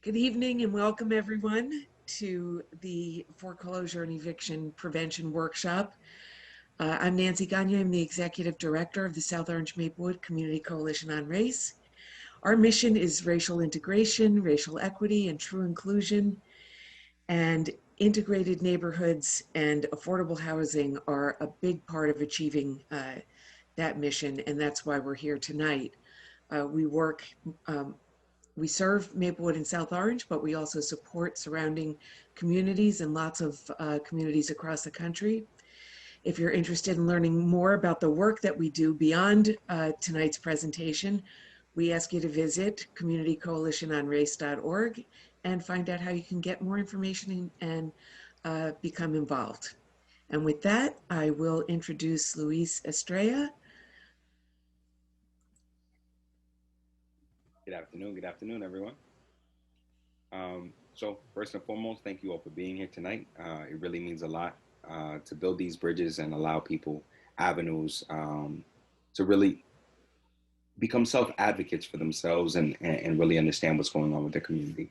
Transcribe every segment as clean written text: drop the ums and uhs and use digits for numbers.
Good evening and welcome everyone to the Foreclosure and Eviction Prevention Workshop. I'm Nancy Gagne. I'm the Executive Director of the South Orange Maplewood Community Coalition on Race. Our mission is racial integration, racial equity, and true inclusion. And integrated neighborhoods and affordable housing are a big part of achieving that mission, and that's why we're here tonight. We serve Maplewood and South Orange, but we also support surrounding communities and lots of communities across the country. If you're interested in learning more about the work that we do beyond tonight's presentation, we ask you to visit communitycoalitiononrace.org and find out how you can get more information and become involved. And with that, I will introduce Luis Estrella. Good afternoon, everyone. So first and foremost, thank you all for being here tonight. It really means a lot to build these bridges and allow people avenues to really become self-advocates for themselves and really understand what's going on with their community.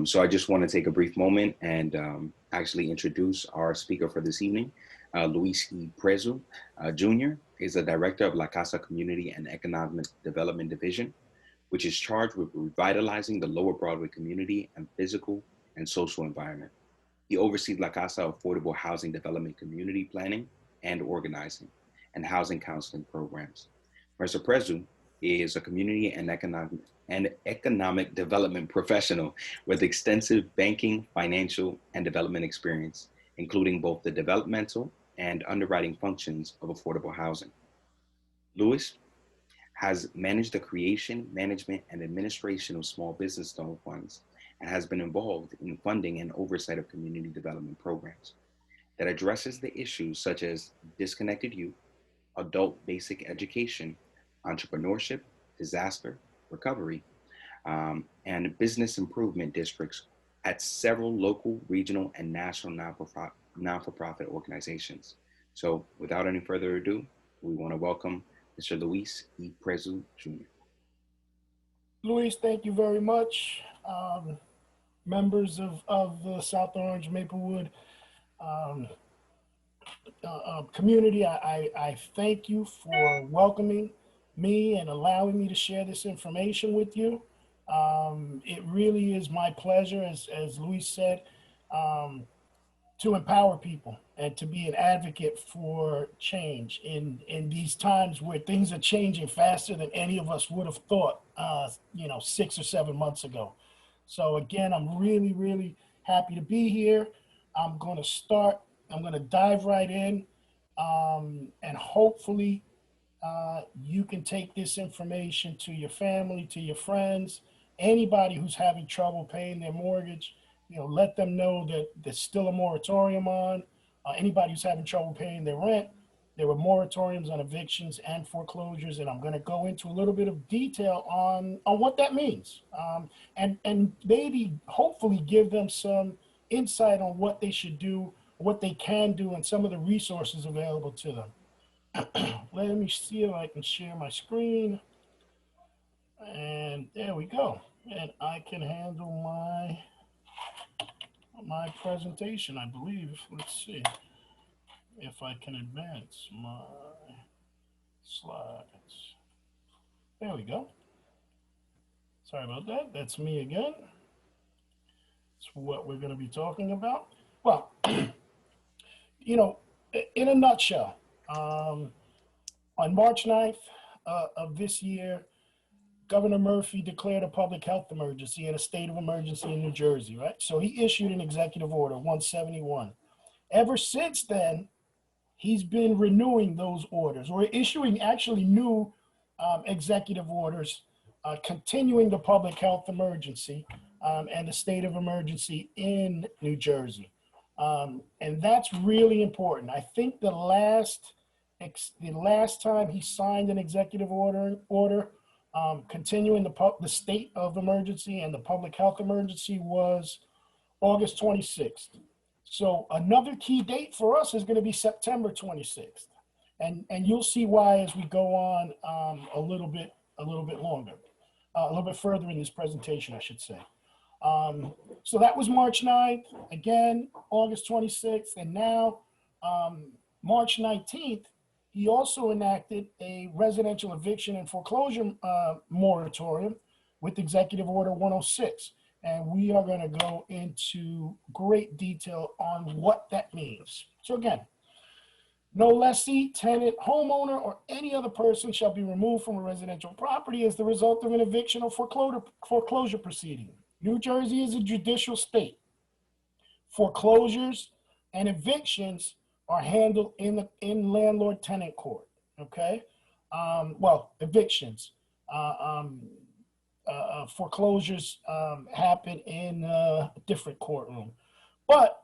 So I just want to take a brief moment and actually introduce our speaker for this evening. Luis E. Pedro, Jr. is the director of La Casa Community and Economic Development Division, which is charged with revitalizing the Lower Broadway community and physical and social environment. He oversees La Casa Affordable Housing Development Community Planning and Organizing and Housing Counseling Programs. Mr. Pedro is a community and economic development professional with extensive banking, financial, and development experience, including both the developmental and underwriting functions of affordable housing. Luis has managed the creation, management, and administration of small business loan funds, and has been involved in funding and oversight of community development programs that addresses the issues such as disconnected youth, adult basic education, entrepreneurship, disaster recovery, and business improvement districts at several local, regional, and national non-for-profit organizations. So without any further ado, we want to welcome Mr. Luis E. Pedro, Jr. Luis, thank you very much. Members of the South Orange Maplewood community, I thank you for welcoming me and allowing me to share this information with you. It really is my pleasure, as Luis said, to empower people and to be an advocate for change in these times where things are changing faster than any of us would have thought, 6 or 7 months ago. So again, I'm really, really happy to be here. I'm going to dive right in, and hopefully you can take this information to your family, to your friends, anybody who's having trouble paying their mortgage. Let them know that there's still a moratorium on. Anybody who's having trouble paying their rent, there were moratoriums on evictions and foreclosures, and I'm going to go into a little bit of detail on what that means, and maybe hopefully give them some insight on what they should do, what they can do, and some of the resources available to them. Let me see if I can share my screen, and there we go. And I can handle my presentation, I believe. Let's see if I can advance my slides. There we go. Sorry about that. That's me again. That's what we're going to be talking about. Well, in a nutshell, on March 9th of this year, Governor Murphy declared a public health emergency and a state of emergency in New Jersey, right? So he issued an executive order, 171. Ever since then, he's been renewing those orders or issuing actually new executive orders, continuing the public health emergency and the state of emergency in New Jersey. And that's really important. I think the last time he signed an executive order continuing the state of emergency and the public health emergency was August 26th. So another key date for us is going to be September 26th. And you'll see why as we go on a little bit longer, a little bit further in this presentation, I should say. So that was March 9th, again, August 26th, and now March 19th, he also enacted a residential eviction and foreclosure moratorium with Executive Order 106. And we are going to go into great detail on what that means. So again, no lessee, tenant, homeowner, or any other person shall be removed from a residential property as the result of an eviction or foreclosure proceeding. New Jersey is a judicial state. Foreclosures and evictions are handled in landlord-tenant court. Okay, well, evictions, foreclosures happen in a different courtroom, but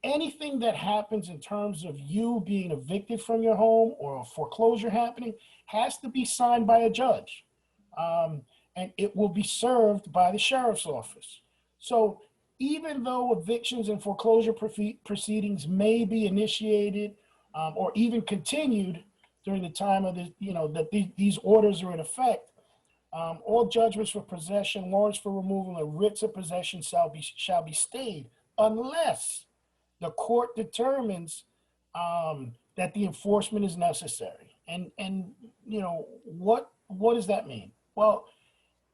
anything that happens in terms of you being evicted from your home or a foreclosure happening has to be signed by a judge, and it will be served by the sheriff's office. So even though evictions and foreclosure proceedings may be initiated or even continued during the time of these orders are in effect, all judgments for possession, warrants for removal, and writs of possession shall be stayed unless the court determines that the enforcement is necessary. And what does that mean? Well,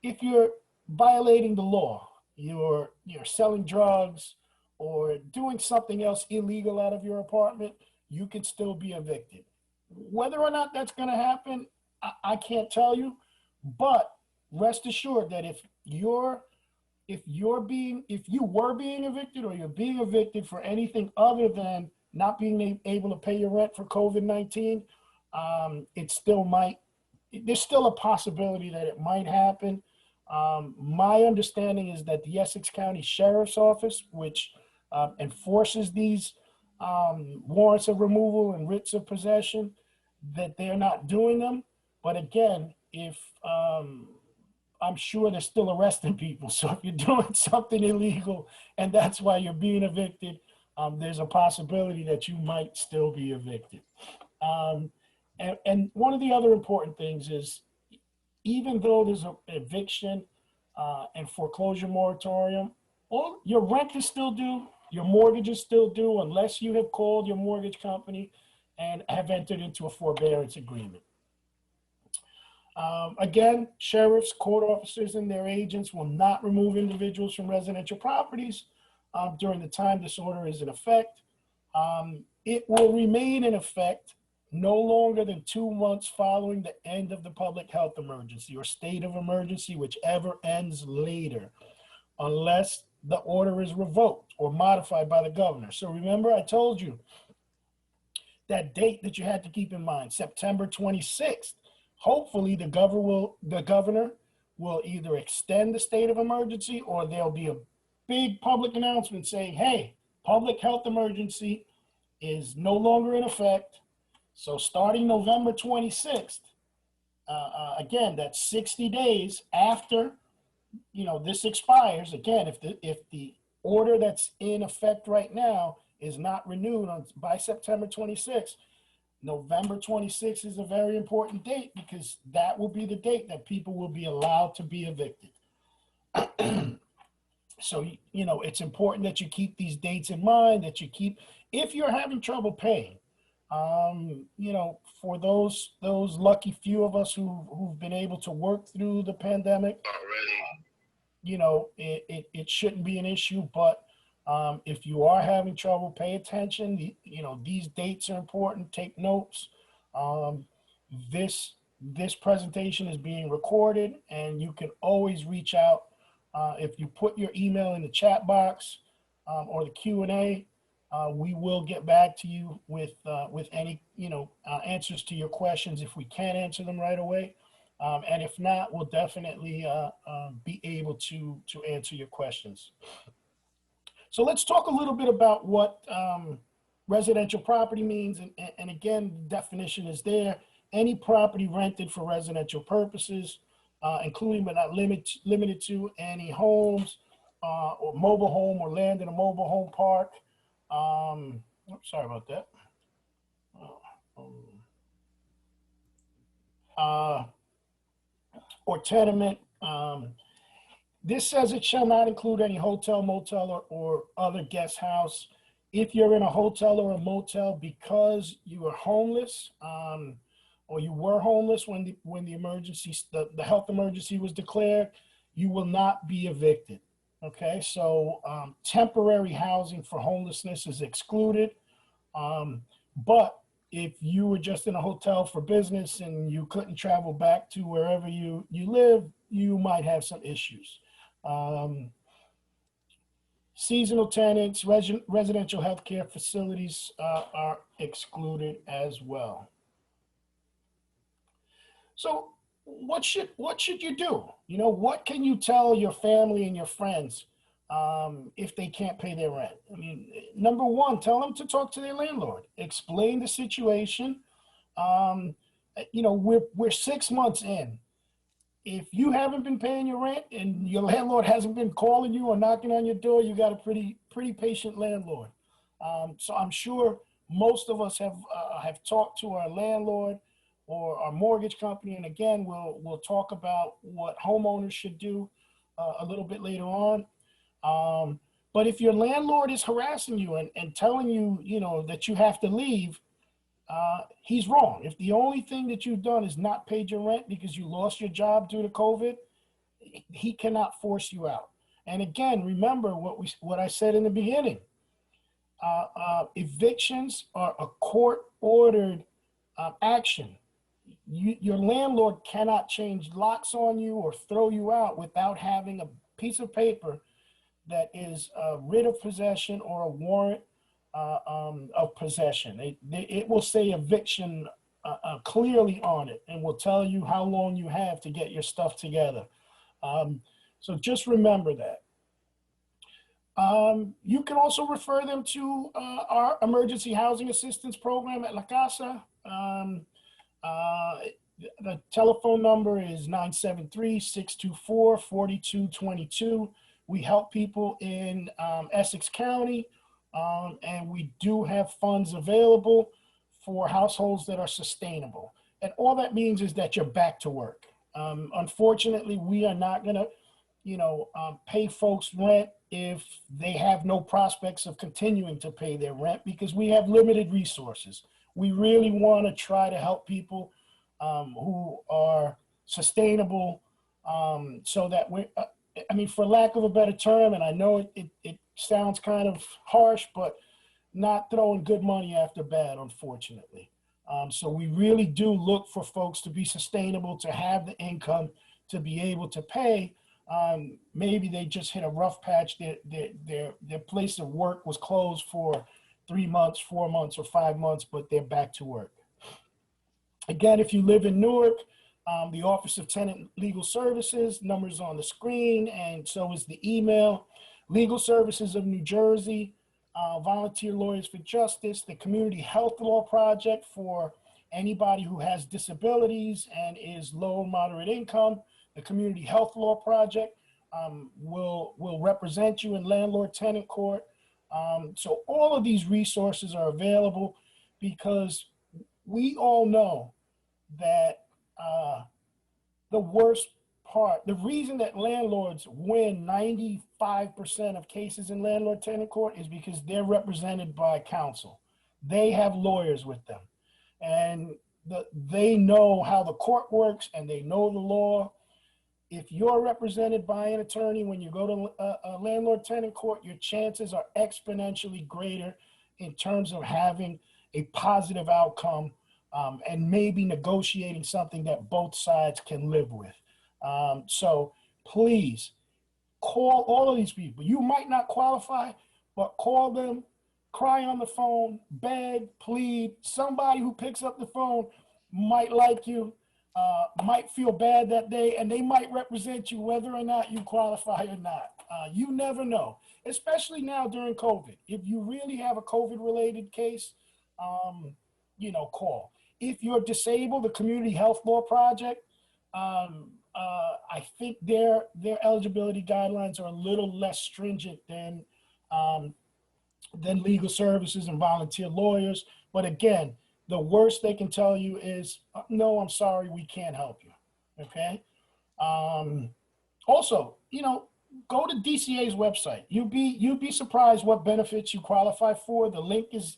if you're violating the law, you're selling drugs or doing something else illegal out of your apartment, you can still be evicted. Whether or not that's going to happen, I can't tell you, but rest assured that if you were being evicted or you're being evicted for anything other than not being able to pay your rent for COVID-19, there's still a possibility that it might happen. My understanding is that the Essex County Sheriff's Office, which enforces these warrants of removal and writs of possession, that they're not doing them. But again, if I'm sure they're still arresting people. So if you're doing something illegal and that's why you're being evicted, there's a possibility that you might still be evicted. And one of the other important things is, even though there's an eviction and foreclosure moratorium, your rent is still due, your mortgage is still due, unless you have called your mortgage company and have entered into a forbearance agreement. Again, sheriffs, court officers, and their agents will not remove individuals from residential properties during the time this order is in effect. It will remain in effect no longer than 2 months following the end of the public health emergency or state of emergency, whichever ends later, unless the order is revoked or modified by the governor. So remember, I told you that date that you had to keep in mind, September 26th. Hopefully the governor will either extend the state of emergency, or there'll be a big public announcement saying, hey, public health emergency is no longer in effect. So starting November 26th, again, that's 60 days after, this expires. Again, if the order that's in effect right now is not renewed by September 26th, November 26th is a very important date, because that will be the date that people will be allowed to be evicted. So, it's important that you keep these dates in mind, if you're having trouble paying, for those lucky few of us who've been able to work through the pandemic, it shouldn't be an issue. But if you are having trouble, pay attention. These dates are important. Take notes. This presentation is being recorded, and you can always reach out. If you put your email in the chat box or the Q&A, we will get back to you with any answers to your questions if we can't answer them right away. And if not, we'll definitely be able to answer your questions. So let's talk a little bit about what residential property means. And again, the definition is there. Any property rented for residential purposes, including but not limited to any homes or mobile home or land in a mobile home park. Sorry about that. Or tenement. This says it shall not include any hotel, motel, or other guest house. If you're in a hotel or a motel because you are homeless, or you were homeless when the emergency, the health emergency was declared, you will not be evicted. Okay, so temporary housing for homelessness is excluded. But if you were just in a hotel for business and you couldn't travel back to wherever you live, you might have some issues. Seasonal tenants, residential healthcare facilities are excluded as well. So what should you do? You know, what can you tell your family and your friends if they can't pay their rent? I mean, number one, tell them to talk to their landlord. Explain the situation. You know, we're 6 months in. If you haven't been paying your rent and your landlord hasn't been calling you or knocking on your door, you got a pretty patient landlord. So I'm sure most of us have talked to our landlord or our mortgage company, and again, we'll talk about what homeowners should do a little bit later on. But if your landlord is harassing you and telling you, you know, that you have to leave, he's wrong. If the only thing that you've done is not paid your rent because you lost your job due to COVID, he cannot force you out. And again, remember what I said in the beginning. Evictions are a court-ordered action. Your landlord cannot change locks on you or throw you out without having a piece of paper that is a writ of possession or a warrant of possession. It will say eviction clearly on it and will tell you how long you have to get your stuff together. So just remember that. You can also refer them to our emergency housing assistance program at La Casa. The telephone number is 973-624-4222. We help people in Essex County, and we do have funds available for households that are sustainable. And all that means is that you're back to work. Unfortunately, we are not going to, pay folks rent if they have no prospects of continuing to pay their rent because we have limited resources. We really want to try to help people who are sustainable so that for lack of a better term, and I know it sounds kind of harsh, but not throwing good money after bad, unfortunately. So we really do look for folks to be sustainable, to have the income, to be able to pay. Maybe they just hit a rough patch. Their place of work was closed for 3 months, 4 months, or 5 months, but they're back to work. Again, if you live in Newark, the Office of Tenant Legal Services, numbers on the screen, and so is the email. Legal Services of New Jersey, Volunteer Lawyers for Justice, the Community Health Law Project for anybody who has disabilities and is low and moderate income. The Community Health Law Project will represent you in landlord-tenant court. So all of these resources are available because we all know that the worst part, the reason that landlords win 95% of cases in landlord-tenant court is because they're represented by counsel. They have lawyers with them, and they know how the court works and they know the law. If you're represented by an attorney when you go to a landlord-tenant court, your chances are exponentially greater in terms of having a positive outcome and maybe negotiating something that both sides can live with. So please call all of these people. You might not qualify, but call them, cry on the phone, beg, plead. Somebody who picks up the phone might like you, might feel bad that day, and they might represent you whether or not you qualify or not. You never know, especially now during COVID. If you really have a COVID-related case, call. If you're disabled, the Community Health Law Project, I think their eligibility guidelines are a little less stringent than legal services and volunteer lawyers. But again, the worst they can tell you is, no, I'm sorry, we can't help you. Okay. Also, go to DCA's website. You'd be surprised what benefits you qualify for. The link is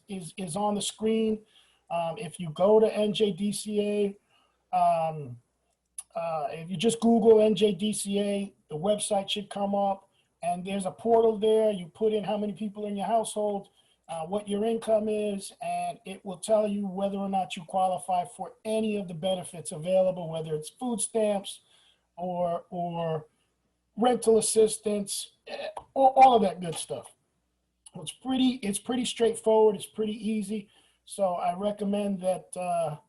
on the screen. If you go to NJDCA, if you just Google NJDCA, the website should come up, and there's a portal there. You put in how many people in your household, what your income is, and it will tell you whether or not you qualify for any of the benefits available, whether it's food stamps or rental assistance, all of that good stuff. It's pretty straightforward. It's pretty easy. So I recommend that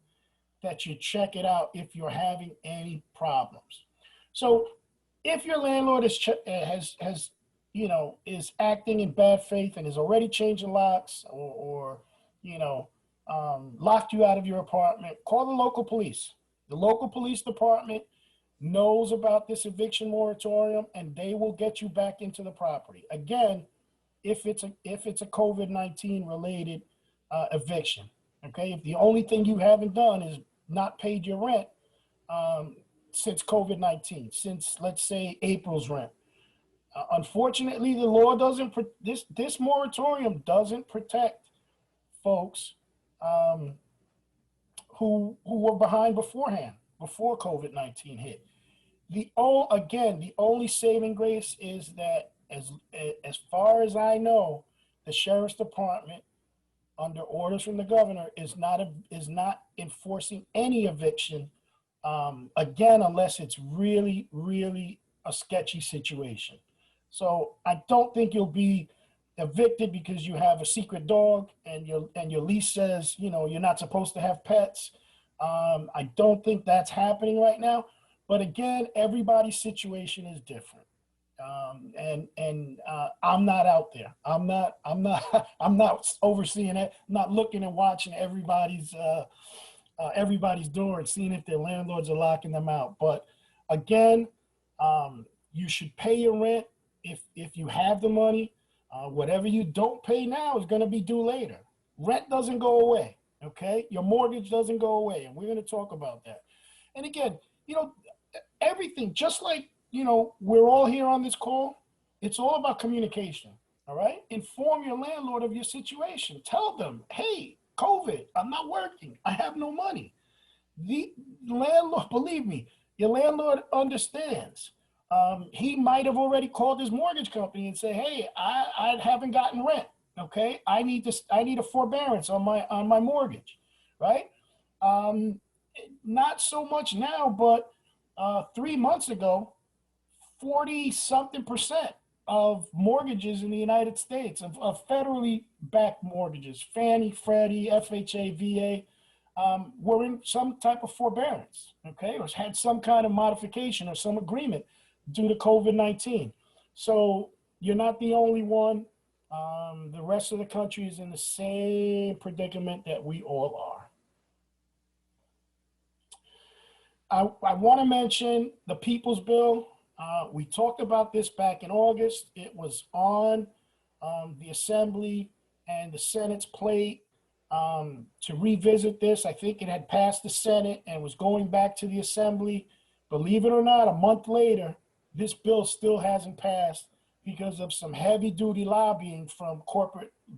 you check it out if you're having any problems. So if your landlord is acting in bad faith and is already changing locks or locked you out of your apartment, call the local police. The local police department knows about this eviction moratorium, and they will get you back into the property. Again, if it's a COVID-19 related eviction, okay? If the only thing you haven't done is not paid your rent since COVID-19, since let's say April's rent. Unfortunately, the law doesn't, this moratorium doesn't protect folks who were behind beforehand, before COVID-19 hit. The only saving grace is that as far as I know, the sheriff's department, under orders from the governor, is not enforcing any eviction, again, unless it's really, really a sketchy situation. So I don't think you'll be evicted because you have a secret dog and your lease says, you're not supposed to have pets. I don't think that's happening right now. But again, everybody's situation is different. I'm not out there. I'm not overseeing it. I'm not looking and watching everybody's door and seeing if their landlords are locking them out. But again, you should pay your rent if you have the money. Whatever you don't pay now is going to be due later. Rent doesn't go away. Okay, your mortgage doesn't go away, and we're going to talk about that. And again, everything, just like we're all here on this call, it's all about communication. All right, inform your landlord of your situation. Tell them, hey, COVID, I'm not working, I have no money. The landlord, believe me, your landlord understands. He might have already called his mortgage company and say, hey, I haven't gotten rent. Okay, I need a forbearance on my mortgage, right? Not so much now, but 3 months ago, 40-something% of mortgages in the United States, of federally backed mortgages, Fannie, Freddie, FHA, VA, were in some type of forbearance, okay, or had some kind of modification or some agreement due to COVID-19. So you're not the only one. The rest of the country is in the same predicament that we all are. I want to mention the People's Bill. We talked about this back in August. It was on the Assembly and the Senate's plate to revisit this. I think it had passed the Senate and was going back to the Assembly. Believe it or not, a month later, this bill still hasn't passed because of some heavy duty lobbying from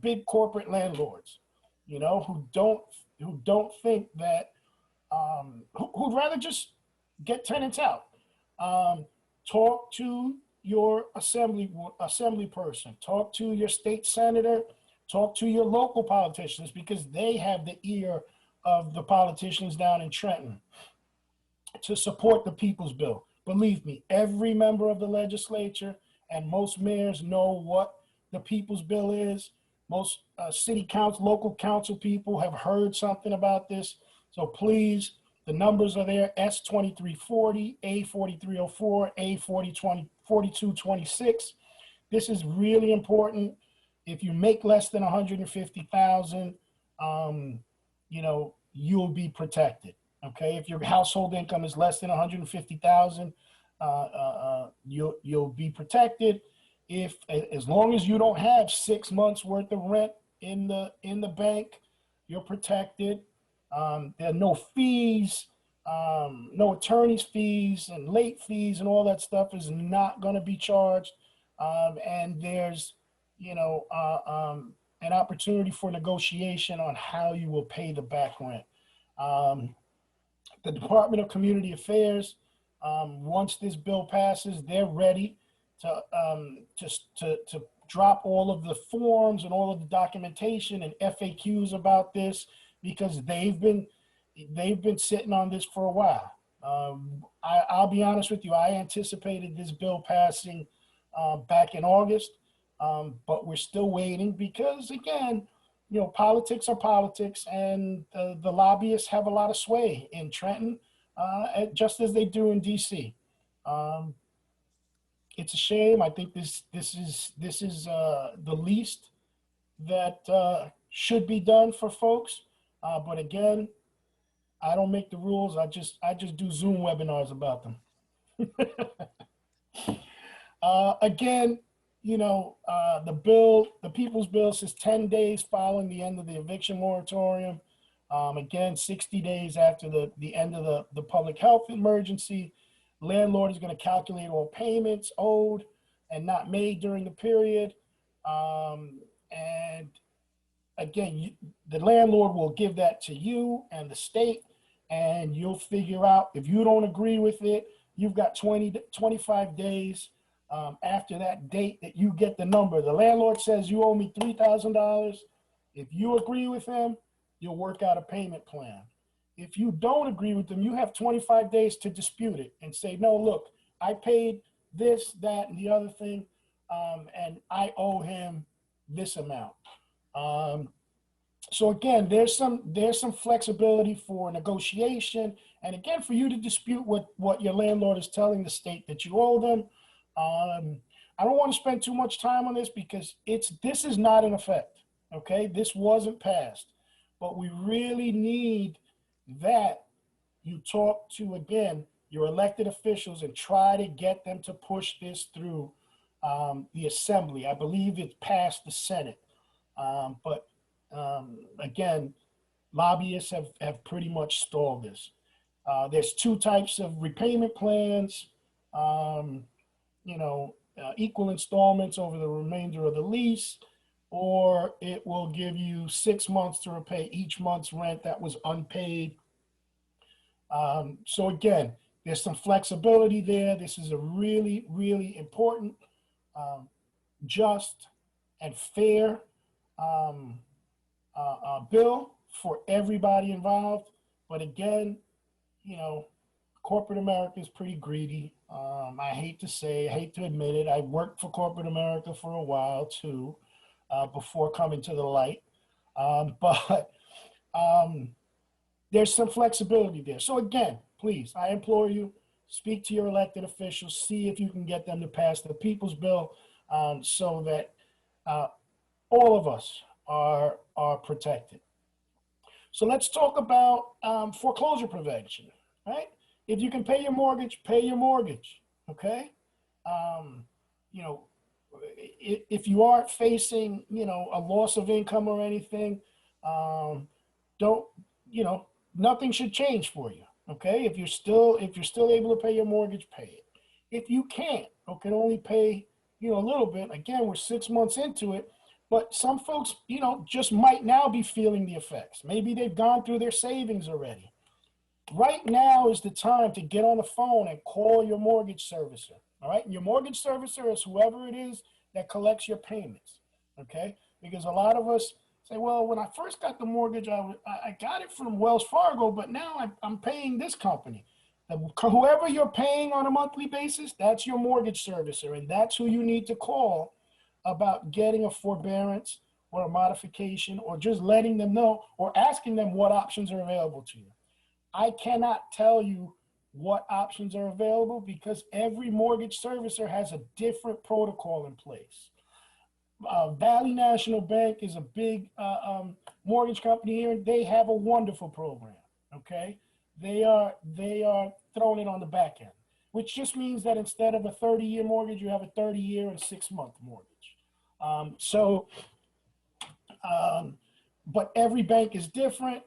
big corporate landlords, who don't think that, who'd rather just get tenants out. Talk to your assembly person, talk to your state senator, talk to your local politicians, because they have the ear of the politicians down in Trenton to support the People's Bill. Believe me, every member of the legislature and most mayors know what the People's Bill is. Most city council, local council people have heard something about this. So please, the numbers are there: S2340, A4304, A4226. This is really important. If you make less than 150,000, you'll be protected. Okay, if your household income is less than 150,000, you'll be protected. As long as you don't have 6 months worth of rent in the bank, you're protected. There are no fees, no attorney's fees, and late fees and all that stuff is not going to be charged. and there's, an opportunity for negotiation on how you will pay the back rent. The Department of Community Affairs, once this bill passes, they're ready to drop all of the forms and all of the documentation and FAQs about this, because they've been sitting on this for a while. I'll be honest with you, I anticipated this bill passing back in August, but we're still waiting because, again, politics are politics, and the lobbyists have a lot of sway in Trenton, just as they do in DC. It's a shame. I think this is the least that should be done for folks. But again, I don't make the rules. I just do Zoom webinars about them. Again, the People's Bill says 10 days following the end of the eviction moratorium. Again, 60 days after the end of the public health emergency, landlord is going to calculate all payments owed and not made during the period. And again, the landlord will give that to you and the state, and you'll figure out if you don't agree with it. You've got 25 days after that date that you get the number. The landlord says you owe me $3,000. If you agree with him, you'll work out a payment plan. If you don't agree with them, you have 25 days to dispute it and say, no, look, I paid this, that, and the other thing, and I owe him this amount. So again, there's some flexibility for negotiation, and again, for you to dispute what your landlord is telling the state that you owe them. I don't want to spend too much time on this because this is not in effect. Okay, this wasn't passed, but we really need that you talk to, again, your elected officials and try to get them to push this through the assembly. I believe it passed the Senate, but again, lobbyists have pretty much stalled this. There's two types of repayment plans, equal installments over the remainder of the lease, or it will give you 6 months to repay each month's rent that was unpaid. So again, there's some flexibility there. This is a really, really important, just, and fair bill for everybody involved. But again, corporate America is pretty greedy. I hate to admit it. I worked for corporate America for a while too, before coming to the light. But there's some flexibility there. So again, please, I implore you, speak to your elected officials, see if you can get them to pass the People's Bill, so that all of us are protected. So let's talk about foreclosure prevention, right? If you can pay your mortgage, pay your mortgage, okay? If you aren't facing, a loss of income or anything, nothing should change for you, okay? If you're still able to pay your mortgage, pay it. If you can't, or can only pay, a little bit, again, we're 6 months into it, but some folks, just might now be feeling the effects. Maybe they've gone through their savings already. Right now is the time to get on the phone and call your mortgage servicer, all right? And your mortgage servicer is whoever it is that collects your payments, okay? Because a lot of us say, well, when I first got the mortgage, I got it from Wells Fargo, but now I'm paying this company. Whoever you're paying on a monthly basis, that's your mortgage servicer, and that's who you need to call about getting a forbearance or a modification, or just letting them know or asking them what options are available to you. I cannot tell you what options are available because every mortgage servicer has a different protocol in place. Valley National Bank is a big mortgage company here, and they have a wonderful program, okay? They are throwing it on the back end, which just means that instead of a 30-year mortgage, you have a 30-year and 6-month mortgage. But every bank is different.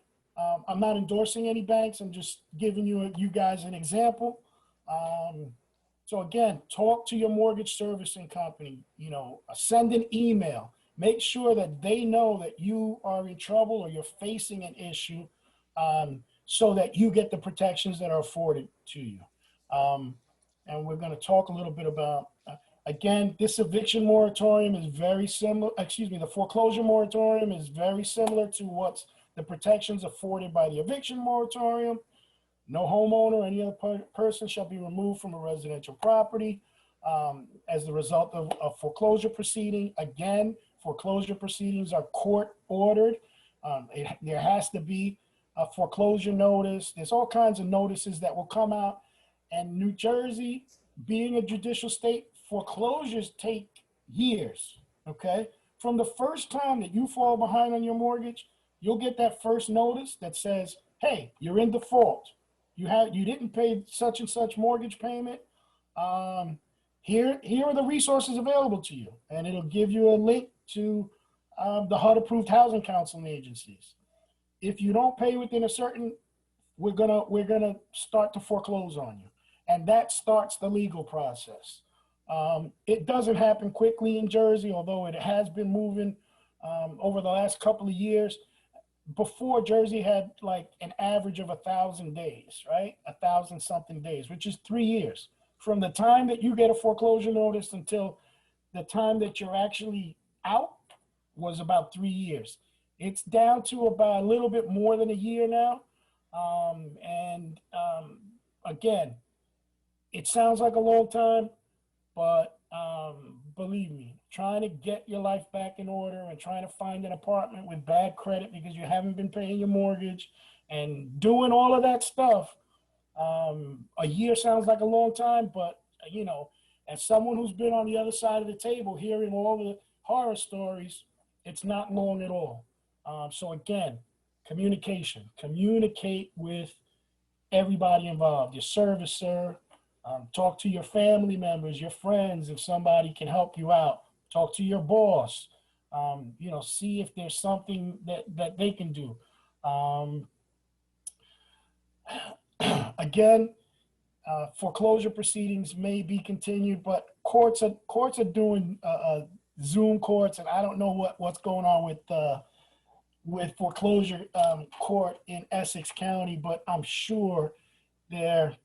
I'm not endorsing any banks. I'm just giving you guys an example. So again, talk to your mortgage servicing company, you know, send an email, make sure that they know that you are in trouble or you're facing an issue, so that you get the protections that are afforded to you. And we're going to talk a little bit about, again, this eviction moratorium is very similar, the foreclosure moratorium is very similar to what's the protections afforded by the eviction moratorium. No homeowner or any other person shall be removed from a residential property as the result of a foreclosure proceeding. Again, foreclosure proceedings are court ordered. There has to be a foreclosure notice. There's all kinds of notices that will come out. And New Jersey, being a judicial state, foreclosures take years, okay? From the first time that you fall behind on your mortgage, you'll get that first notice that says, hey, you're in default. You didn't pay such and such mortgage payment. Here are the resources available to you, and it'll give you a link to the HUD-approved housing counseling agencies. If you don't pay within a certain, we're gonna start to foreclose on you, and that starts the legal process. It doesn't happen quickly in Jersey, although it has been moving over the last couple of years. Before, Jersey had like an average of 1,000 days, right? 1,000 something days, which is 3 years. From the time that you get a foreclosure notice until the time that you're actually out was about 3 years. It's down to about a little bit more than a year now. Again, it sounds like a long time, but believe me, trying to get your life back in order and trying to find an apartment with bad credit because you haven't been paying your mortgage and doing all of that stuff, a year sounds like a long time, but you know, as someone who's been on the other side of the table hearing all the horror stories, it's not long at all. So again, communicate with everybody involved, your servicer, talk to your family members, your friends, if somebody can help you out, talk to your boss, you know, see if there's something that they can do. Again, foreclosure proceedings may be continued, but courts are doing Zoom courts, and I don't know what's going on with foreclosure court in Essex County, but I'm sure they're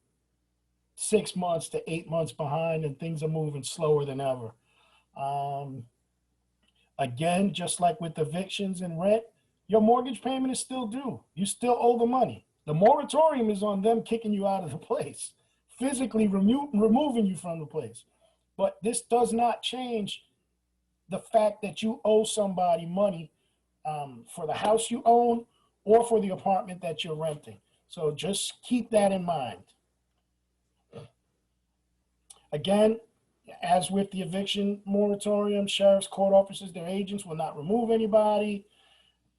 6 months to 8 months behind, and things are moving slower than ever. Again, just like with evictions and rent, your mortgage payment is still due. You still owe the money. The moratorium is on them kicking you out of the place, physically removing you from the place. But this does not change the fact that you owe somebody money for the house you own or for the apartment that you're renting. So just keep that in mind. Again, as with the eviction moratorium, sheriff's, court officers, their agents will not remove anybody.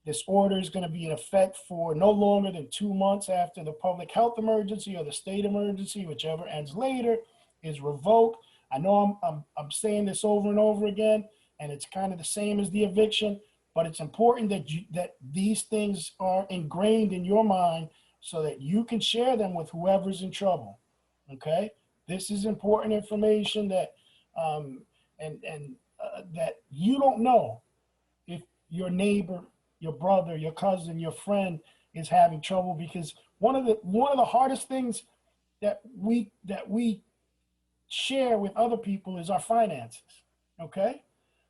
This order is going to be in effect for no longer than 2 months after the public health emergency or the state emergency, whichever ends later, is revoked. I know I'm saying this over and over again, and it's kind of the same as the eviction, but it's important that these things are ingrained in your mind so that you can share them with whoever's in trouble. Okay, this is important information that that you don't know if your neighbor, your brother, your cousin, your friend is having trouble, because one of the hardest things that we share with other people is our finances. Okay,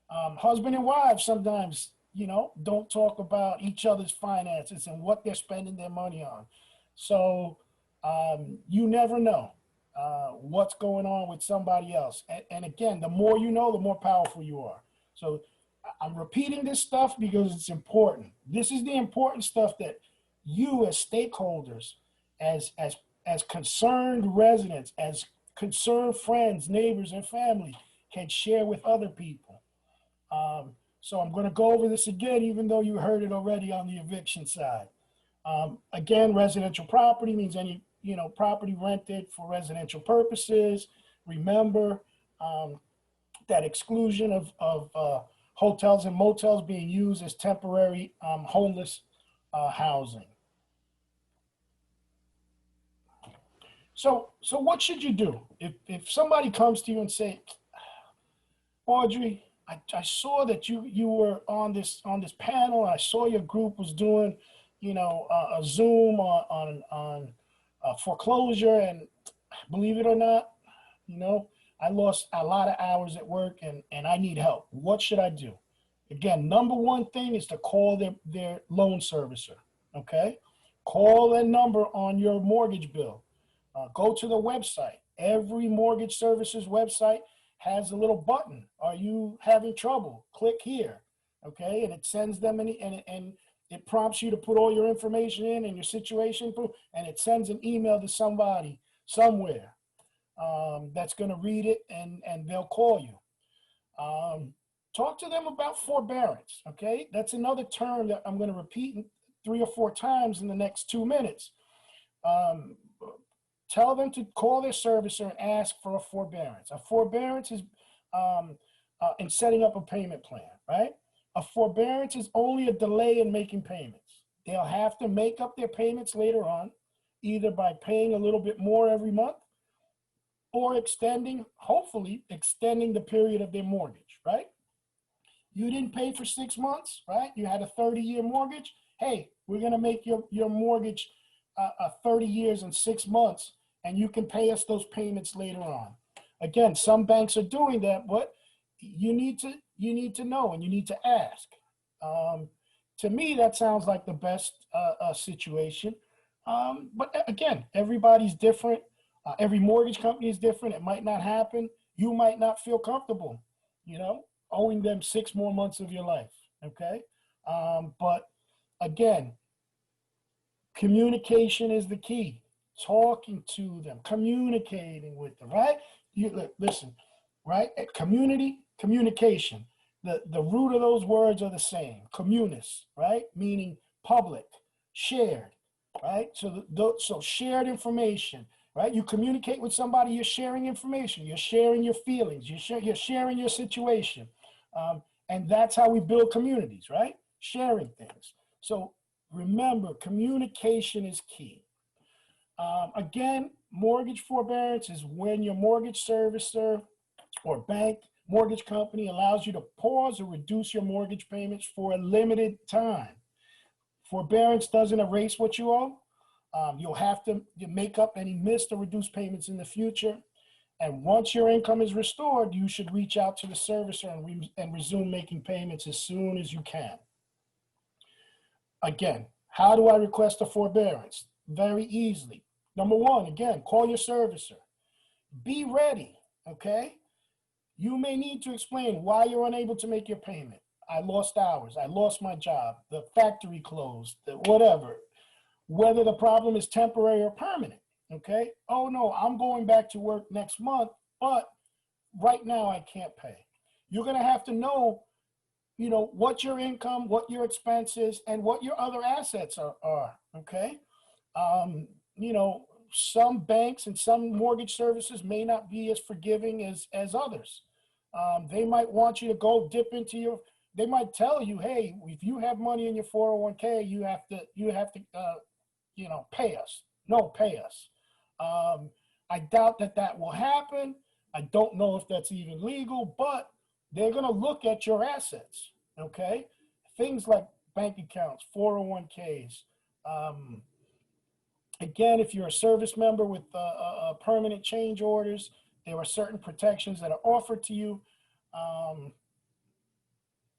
husband and wives sometimes, you know, don't talk about each other's finances and what they're spending their money on. So you never know what's going on with somebody else. And again, the more you know, the more powerful you are. So I'm repeating this stuff because it's important. This is the important stuff that you as stakeholders, as concerned residents, as concerned friends, neighbors, and family can share with other people. So I'm going to go over this again, even though you heard it already on the eviction side. Again, residential property means any, you know, property rented for residential purposes. Remember that exclusion of hotels and motels being used as temporary homeless housing. So what should you do if somebody comes to you and say, Audrey, I saw that you were on this panel. I saw your group was doing, a Zoom on foreclosure, and believe it or not, I lost a lot of hours at work, and I need help. What should I do? Again, number one thing is to call their loan servicer. Okay, call that number on your mortgage bill. Go to the website. Every mortgage servicer's website has a little button. Are you having trouble? Click here. Okay, and it sends them and it prompts you to put all your information in and your situation, and it sends an email to somebody somewhere that's going to read it, and they'll call you. Talk to them about forbearance. Okay, that's another term that I'm going to repeat 3 or 4 times in the next 2 minutes. Tell them to call their servicer and ask for a forbearance. A forbearance is in setting up a payment plan, right? A forbearance is only a delay in making payments. They'll have to make up their payments later on, either by paying a little bit more every month or hopefully extending the period of their mortgage, right? You didn't pay for 6 months, right? You had a 30-year mortgage. Hey, we're going to make your mortgage 30 years and 6 months, and you can pay us those payments later on. Again, some banks are doing that, but you need to know, and you need to ask. To me, that sounds like the best situation. But again, everybody's different. Every mortgage company is different. It might not happen. You might not feel comfortable, owing them 6 more months of your life. Okay. But again, communication is the key. Talking to them, communicating with them, right? Listen, right? Communication. The root of those words are the same. Communis, right? Meaning public, shared, right? So shared information, right? You communicate with somebody, you're sharing information, you're sharing your feelings, you're sharing your situation. And that's how we build communities, right? Sharing things. So remember, communication is key. Again, mortgage forbearance is when your mortgage servicer or bank mortgage company allows you to pause or reduce your mortgage payments for a limited time. Forbearance doesn't erase what you owe. You'll have to make up any missed or reduced payments in the future. And once your income is restored, you should reach out to the servicer and resume making payments as soon as you can. Again, how do I request a forbearance? Very easily. Number one, again, call your servicer. Be ready, okay? You may need to explain why you're unable to make your payment. I lost hours. I lost my job. The factory closed, whatever. Whether the problem is temporary or permanent, okay? Oh, no, I'm going back to work next month, but right now I can't pay. You're going to have to know, what your income, what your expenses, and what your other assets are, okay? Some banks and some mortgage services may not be as forgiving as others. They might want you to go dip into they might tell you, hey, if you have money in your 401k, you have to pay us. No, pay us. I doubt that will happen. I don't know if that's even legal, but they're going to look at your assets, okay? Things like bank accounts, 401ks. Again, if you're a service member with permanent change orders, there are certain protections that are offered to you.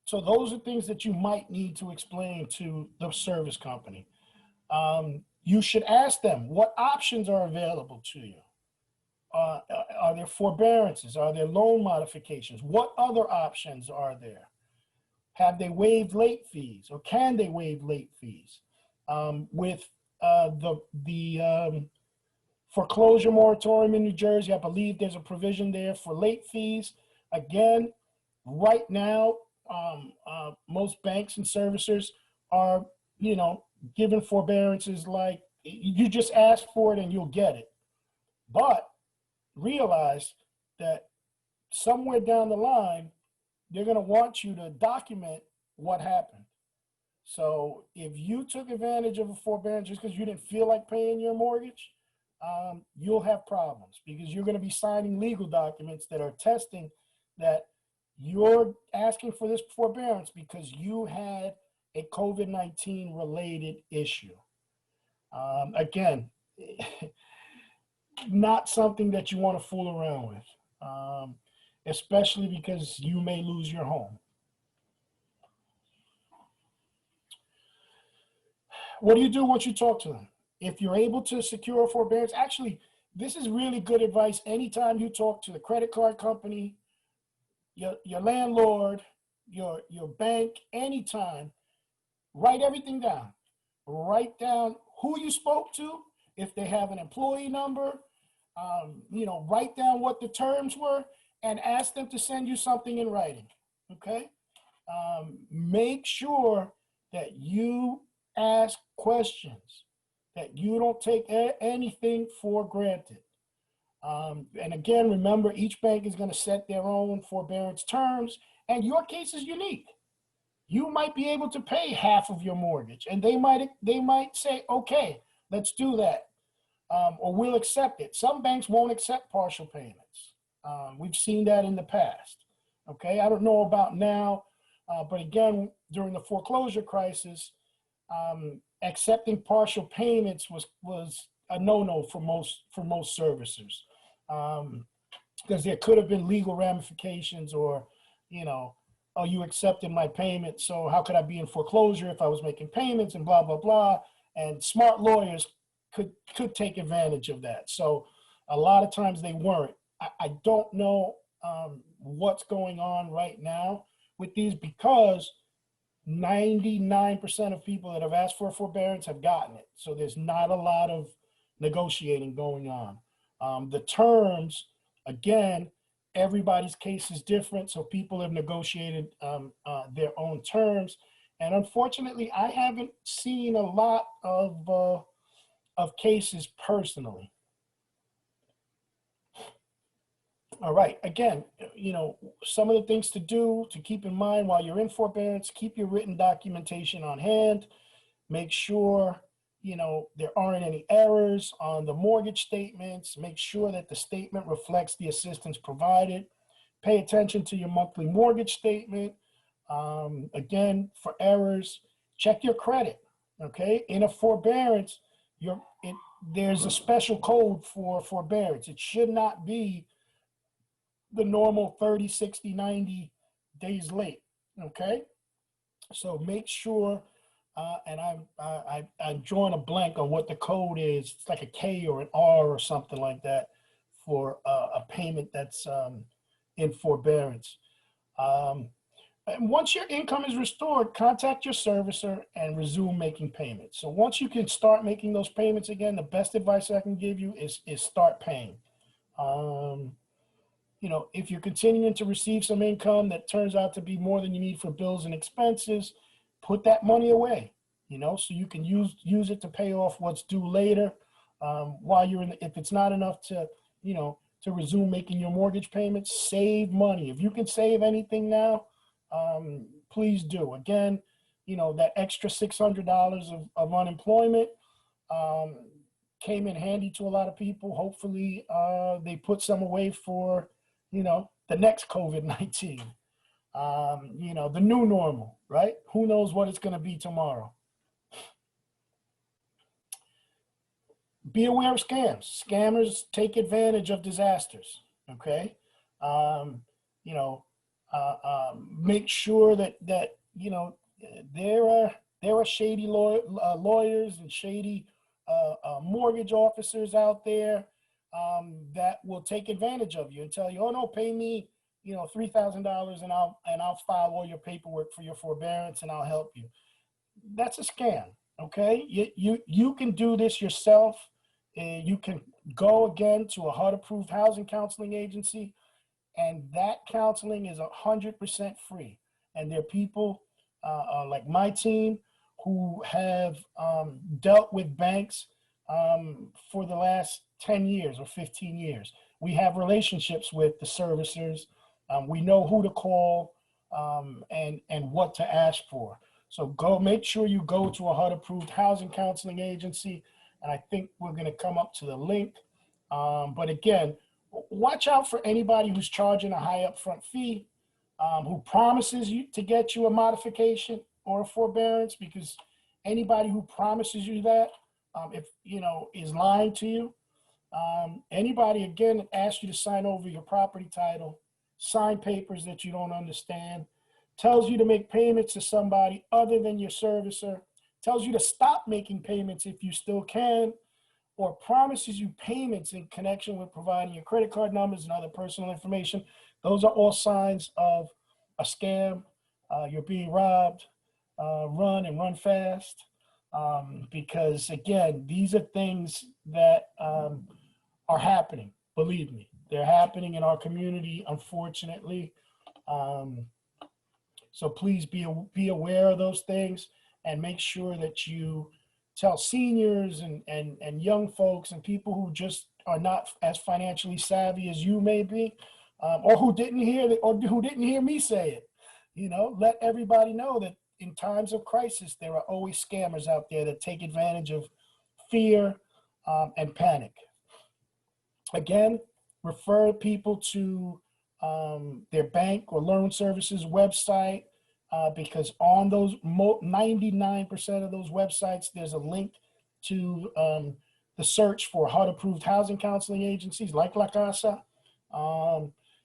So those are things that you might need to explain to the service company. You should ask them what options are available to you. Are there forbearances? Are there loan modifications? What other options are there? Have they waived late fees, or can they waive late fees? With the foreclosure moratorium in New Jersey, I believe there's a provision there for late fees. Again, right now, most banks and servicers are, giving forbearances like you just ask for it and you'll get it. But realize that somewhere down the line, they're going to want you to document what happened. So if you took advantage of a forbearance just because you didn't feel like paying your mortgage, you'll have problems because you're going to be signing legal documents that are attesting that you're asking for this forbearance because you had a COVID-19 related issue. Again, not something that you want to fool around with, especially because you may lose your home. What do you do once you talk to them? If you're able to secure a forbearance, actually, this is really good advice. Anytime you talk to the credit card company, your landlord, your bank, anytime, write everything down. Write down who you spoke to, if they have an employee number, write down what the terms were and ask them to send you something in writing, okay? Make sure that you ask questions, that you don't take anything for granted. And again, remember, each bank is going to set their own forbearance terms, and your case is unique. You might be able to pay half of your mortgage, and they might say, okay, let's do that, or we'll accept it. Some banks won't accept partial payments. We've seen that in the past. Okay, I don't know about now, but again, during the foreclosure crisis, accepting partial payments was a no-no for most servicers, because there could have been legal ramifications, or, oh, you accepted my payment, so how could I be in foreclosure if I was making payments, and blah, blah, blah. And smart lawyers could take advantage of that. So a lot of times they weren't. I don't know what's going on right now with these, because 99% of people that have asked for a forbearance have gotten it. So there's not a lot of negotiating going on. The terms, again, everybody's case is different, so people have negotiated their own terms. And unfortunately, I haven't seen a lot of cases personally. All right, again, some of the things to do, to keep in mind while you're in forbearance: keep your written documentation on hand. Make sure, there aren't any errors on the mortgage statements. Make sure that the statement reflects the assistance provided. Pay attention to your monthly mortgage statement. Again, for errors, check your credit, okay? In a forbearance, there's a special code for forbearance. It should not be the normal 30, 60, 90 days late, okay? So make sure, and I'm drawing a blank on what the code is. It's like a K or an R or something like that for a payment that's in forbearance. And once your income is restored, contact your servicer and resume making payments. So once you can start making those payments again, the best advice I can give you is start paying. If you're continuing to receive some income that turns out to be more than you need for bills and expenses, put that money away, so you can use it to pay off what's due later. While you're if it's not enough to, to resume making your mortgage payments, save money. If you can save anything now, please do. Again, that extra $600 of unemployment came in handy to a lot of people. Hopefully, they put some away for, the next COVID-19, the new normal, right? Who knows what it's going to be tomorrow? Be aware of scams. Scammers take advantage of disasters, okay? Make sure that there are shady lawyers and shady mortgage officers out there that will take advantage of you and tell you, oh no, pay me, $3,000 and I'll file all your paperwork for your forbearance and I'll help you. That's a scam. Okay, you can do this yourself. You can go again to a HUD-approved housing counseling agency, and that counseling is 100% free. And there are people like my team who have dealt with banks for the last 10 years or 15 years. We have relationships with the servicers. We know who to call and what to ask for. So make sure you go to a HUD-approved housing counseling agency. and I think we're going to come up to the link. But again, watch out for anybody who's charging a high upfront fee, who promises you to get you a modification or a forbearance, because anybody who promises you that, if is lying to you. Anybody, again, that asks you to sign over your property title, sign papers that you don't understand, tells you to make payments to somebody other than your servicer, tells you to stop making payments if you still can, or promises you payments in connection with providing your credit card numbers and other personal information. Those are all signs of a scam. You're being robbed. Run and run fast. Because again, these are things that are happening. Believe me, they're happening in our community, unfortunately. So please be aware of those things, and make sure that you tell seniors and young folks and people who just are not as financially savvy as you may be, or who didn't hear me say it. Let everybody know that in times of crisis, there are always scammers out there that take advantage of fear and panic. Again, refer people to their bank or loan services website, because on those 99% of those websites, there's a link to the search for HUD-approved housing counseling agencies like La Casa.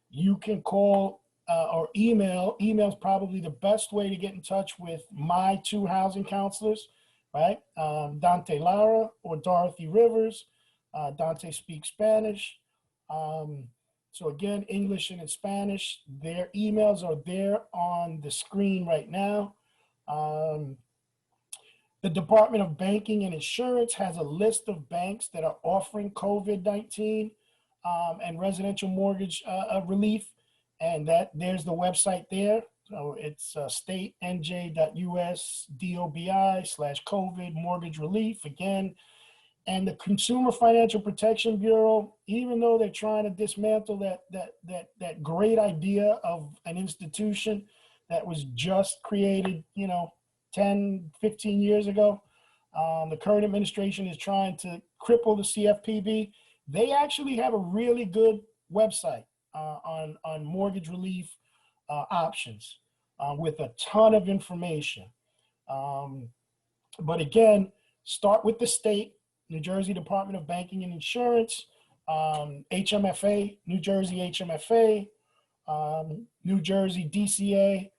You can call or email. Email is probably the best way to get in touch with my two housing counselors, right? Dante Lara or Dorothy Rivers. Dante speaks Spanish. So again, English and in Spanish. Their emails are there on the screen right now. The Department of Banking and Insurance has a list of banks that are offering COVID-19 and residential mortgage relief, and there's the website there. So it's statenj.us/dobi/COVID mortgage relief. Again, and the Consumer Financial Protection Bureau, even though they're trying to dismantle that great idea of an institution that was just created, 10, 15 years ago, the current administration is trying to cripple the CFPB. They actually have a really good website on mortgage relief options with a ton of information. But again, start with the state. New Jersey Department of Banking and Insurance, HMFA, New Jersey HMFA, New Jersey DCA,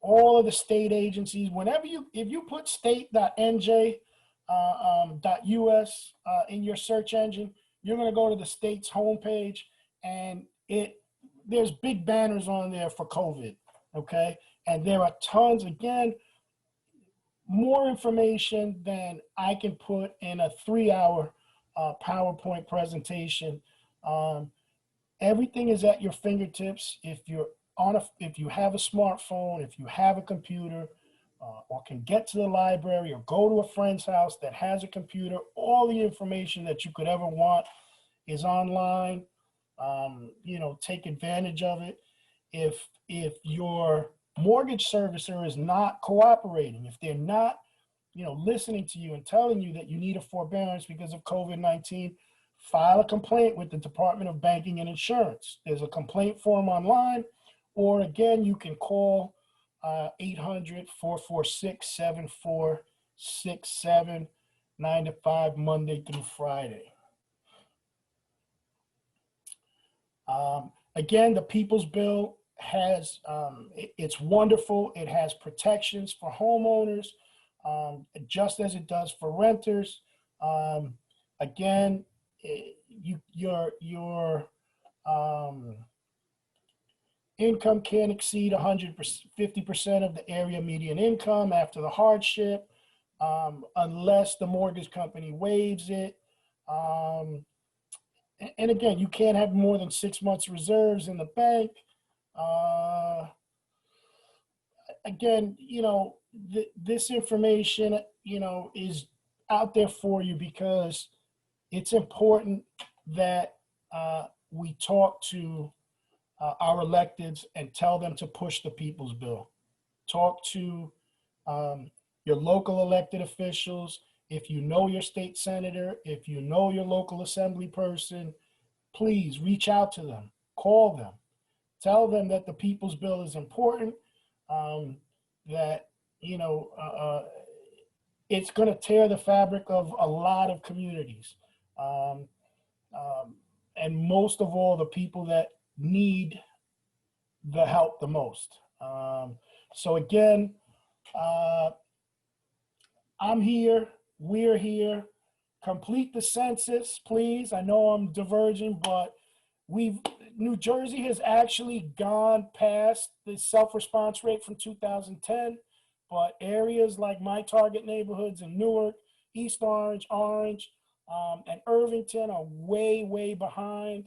all of the state agencies. If you put state.nj.us in your search engine, you're going to go to the state's homepage, and there's big banners on there for COVID, okay? And there are tons, again, more information than I can put in a 3-hour PowerPoint presentation. Everything is at your fingertips. If you have a smartphone, if you have a computer, or can get to the library or go to a friend's house that has a computer, all the information that you could ever want is online. Take advantage of it. If your mortgage servicer is not cooperating, if they're not, listening to you and telling you that you need a forbearance because of COVID-19, file a complaint with the Department of Banking and Insurance. There's a complaint form online, or again, you can call 800-446-7467, 9 to 5, Monday through Friday. Again, the People's Bill has, it's wonderful. It has protections for homeowners, just as it does for renters. Again, your income can't exceed 150% of the area median income after the hardship, unless the mortgage company waives it. And again, you can't have more than 6 months reserves in the bank. Again, this information, is out there for you because it's important that we talk to our electeds and tell them to push the People's Bill. Talk to your local elected officials If you know your state senator, if you know your local assembly person, please reach out to them, call them, tell them that the People's Bill is important, that, you know, it's going to tear the fabric of a lot of communities. Um, and most of all, the people that need the help the most. So again, I'm here, we're here. Complete the census, please. I know I'm diverging, but New Jersey has actually gone past the self-response rate from 2010, but areas like my target neighborhoods in Newark, East Orange, and Irvington are way, way behind.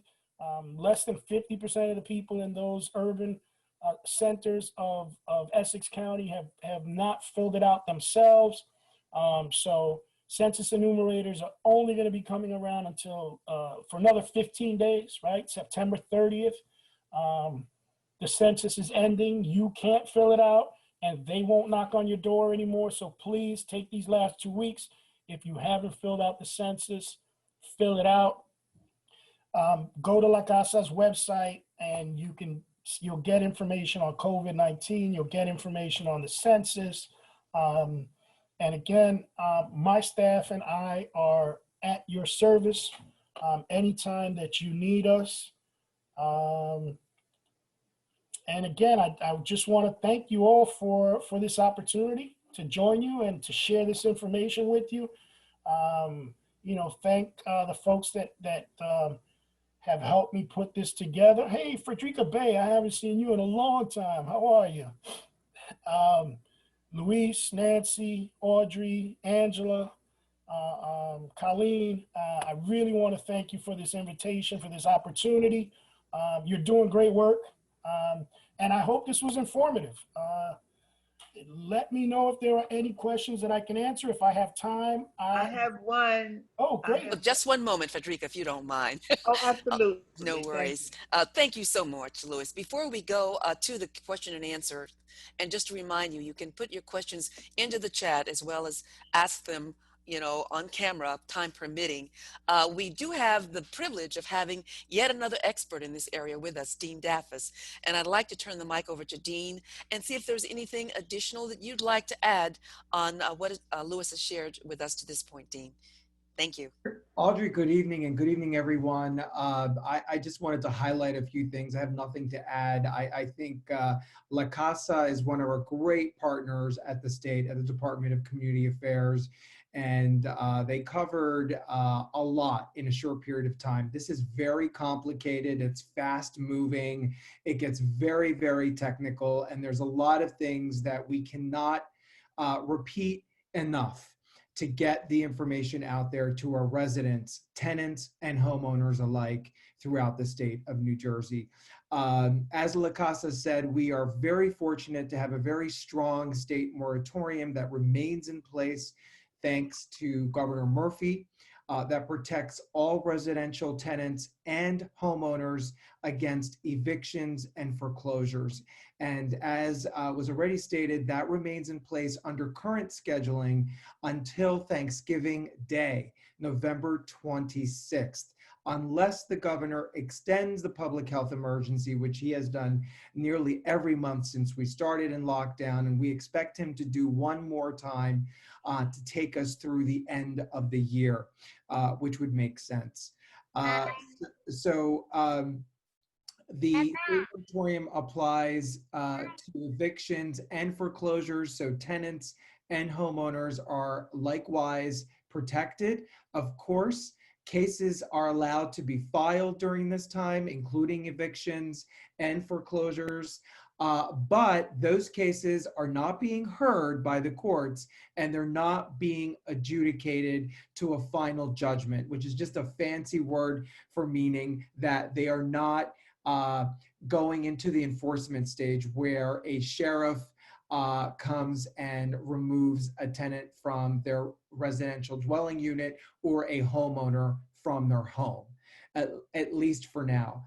Less than 50% of the people in those urban centers of Essex County have not filled it out themselves. So census enumerators are only going to be coming around until for another 15 days, right? September 30th. The census is ending. You can't fill it out and they won't knock on your door anymore. So please take these last 2 weeks. If you haven't filled out the census, fill it out. Go to La Casa's website and you'll get information on COVID-19. You'll get information on the census. And again, my staff and I are at your service anytime that you need us. And again, I just want to thank you all for this opportunity to join you and to share this information with you. You know, thank the folks that have helped me put this together. Hey, Frederica Bay, I haven't seen you in a long time. How are you? Luis, Nancy, Audrey, Angela, Colleen, I really want to thank you for this invitation, for this opportunity. You're doing great work, and I hope this was informative. Let me know if there are any questions that I can answer. If I have time, I have one. Oh, great. Just one moment, Frederica, if you don't mind. Oh, absolutely. No worries. Thank you so much, Louis. Before we go to the question and answer, and just to remind you, you can put your questions into the chat as well as ask them, you know, on camera, time permitting. We do have the privilege of having yet another expert in this area with us, Dean Daffis. And I'd like to turn the mic over to Dean and see if there's anything additional that you'd like to add on what Louis has shared with us to this point, Dean. Thank you. Audrey, good evening, and good evening, everyone. I just wanted to highlight a few things. I have nothing to add. I think La Casa is one of our great partners at the state, at the Department of Community Affairs, and they covered a lot in a short period of time. This is very complicated. It's fast moving. It gets very, very technical, and there's a lot of things that we cannot repeat enough to get the information out there to our residents, tenants, and homeowners alike throughout the state of New Jersey. As La Casa said, we are very fortunate to have a very strong state moratorium that remains in place thanks to Governor Murphy, that protects all residential tenants and homeowners against evictions and foreclosures. And as was already stated, that remains in place under current scheduling until Thanksgiving Day, November 26th, unless the governor extends the public health emergency, which he has done nearly every month since we started in lockdown. And we expect him to do one more time to take us through the end of the year, which would make sense. The moratorium applies to evictions and foreclosures, so tenants and homeowners are likewise protected. Of course, cases are allowed to be filed during this time, including evictions and foreclosures, but those cases are not being heard by the courts and they're not being adjudicated to a final judgment, which is just a fancy word for meaning that they are not going into the enforcement stage where a sheriff comes and removes a tenant from their residential dwelling unit or a homeowner from their home, at least for now.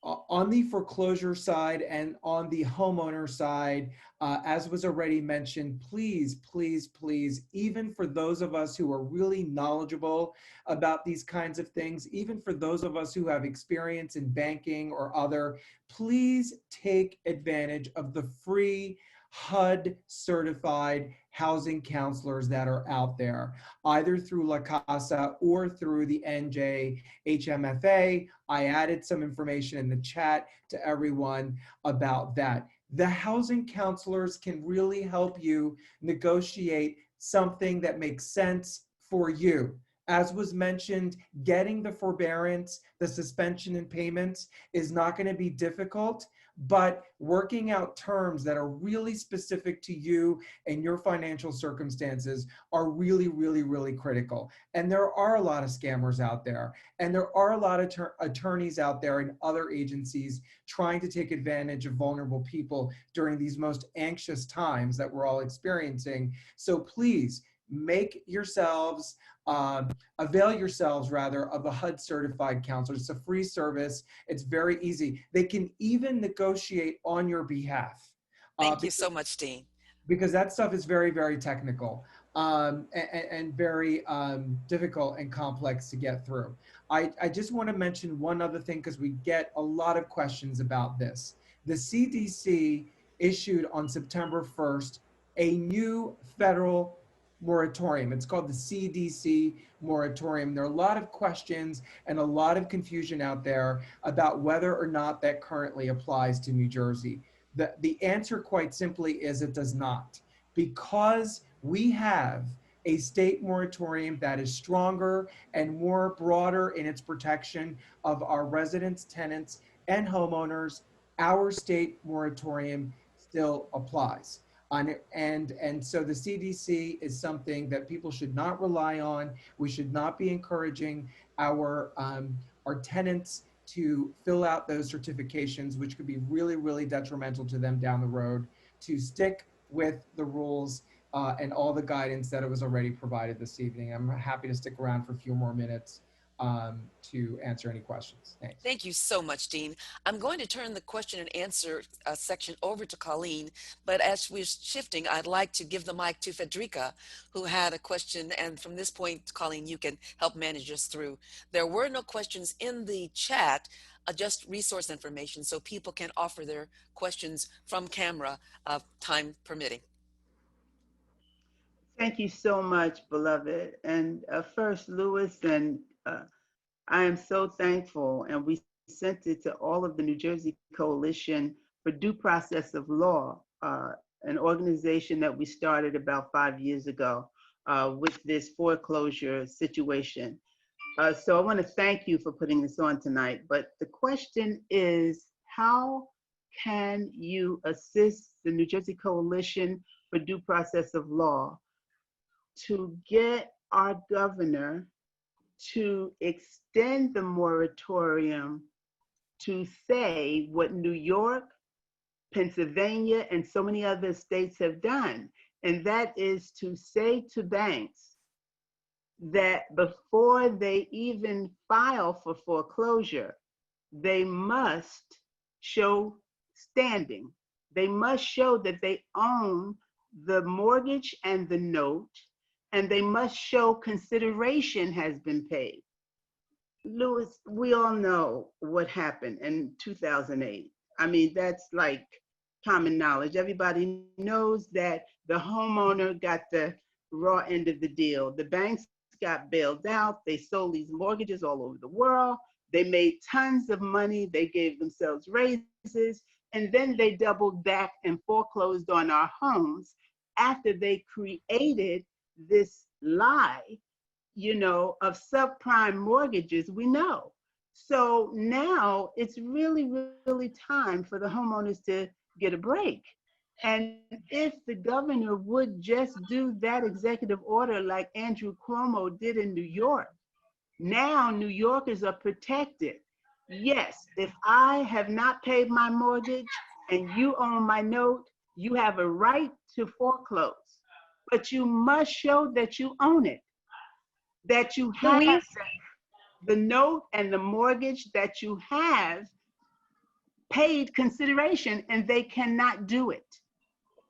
on the foreclosure side and on the homeowner side, as was already mentioned, please, please, please, even for those of us who are really knowledgeable about these kinds of things, even for those of us who have experience in banking or other, please take advantage of the free HUD certified housing counselors that are out there, either through La Casa or through the NJHMFA. I added some information in the chat to everyone about that. The housing counselors can really help you negotiate something that makes sense for you. As was mentioned, getting the forbearance, the suspension in payments is not going to be difficult, but working out terms that are really specific to you and your financial circumstances are really, really, really critical. And there are a lot of scammers out there, and there are a lot of attorneys out there and other agencies trying to take advantage of vulnerable people during these most anxious times that we're all experiencing. So please make yourselves, avail yourselves rather of a HUD certified counselor. It's a free service. It's very easy. They can even negotiate on your behalf. Thank you so much, Dean. Because that stuff is very, very technical and very difficult and complex to get through. I just want to mention one other thing because we get a lot of questions about this. The CDC issued on September 1st a new federal moratorium. It's called the CDC moratorium. There are a lot of questions and a lot of confusion out there about whether or not that currently applies to New Jersey. The answer quite simply is it does not, because we have a state moratorium that is stronger and more broader in its protection of our residents, tenants, and homeowners. Our state moratorium still applies. And so the CDC is something that people should not rely on. We should not be encouraging our tenants to fill out those certifications, which could be really, really detrimental to them down the road, to stick with the rules and all the guidance that it was already provided this evening. I'm happy to stick around for a few more minutes to answer any questions. Thanks. Thank you so much, Dean. I'm going to turn the question and answer section over to Colleen, but as we're shifting, I'd like to give the mic to Federica, who had a question, and from this point, Colleen, you can help manage us through. There were no questions in the chat, just resource information, so people can offer their questions from camera, time permitting. Thank you so much, beloved. And first, Louis, and I am so thankful, and we sent it to all of the New Jersey Coalition for Due Process of Law, an organization that we started about 5 years ago with this foreclosure situation. So I want to thank you for putting this on tonight. But the question is, how can you assist the New Jersey Coalition for Due Process of Law to get our governor to extend the moratorium to say what New York, Pennsylvania, and so many other states have done? And that is to say to banks that before they even file for foreclosure, they must show standing. They must show that they own the mortgage and the note, and they must show consideration has been paid. Louis, we all know what happened in 2008. I mean, that's like common knowledge. Everybody knows that the homeowner got the raw end of the deal. The banks got bailed out. They sold these mortgages all over the world. They made tons of money. They gave themselves raises. And then they doubled back and foreclosed on our homes after they created this lie, you know, of subprime mortgages, we know. So now it's really, really time for the homeowners to get a break. And if the governor would just do that executive order like Andrew Cuomo did in New York, now New Yorkers are protected. Yes, if I have not paid my mortgage and you own my note, you have a right to foreclose. But you must show that you own it, that you have the note and the mortgage that you have paid consideration, and they cannot do it.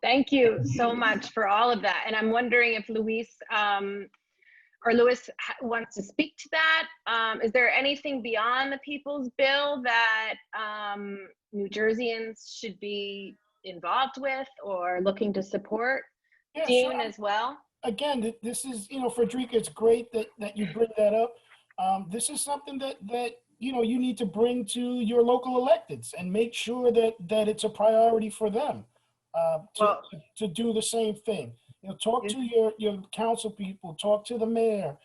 Thank you so much for all of that. And I'm wondering if Luis wants to speak to that. Is there anything beyond the People's Bill that New Jerseyans should be involved with or looking to support? Yeah, Dean sure. as well? Again, this is, Frederica, it's great that you bring that up. This is something that you need to bring to your local electeds and make sure that it's a priority for them to do the same thing. Talk to your council people, talk to the mayor.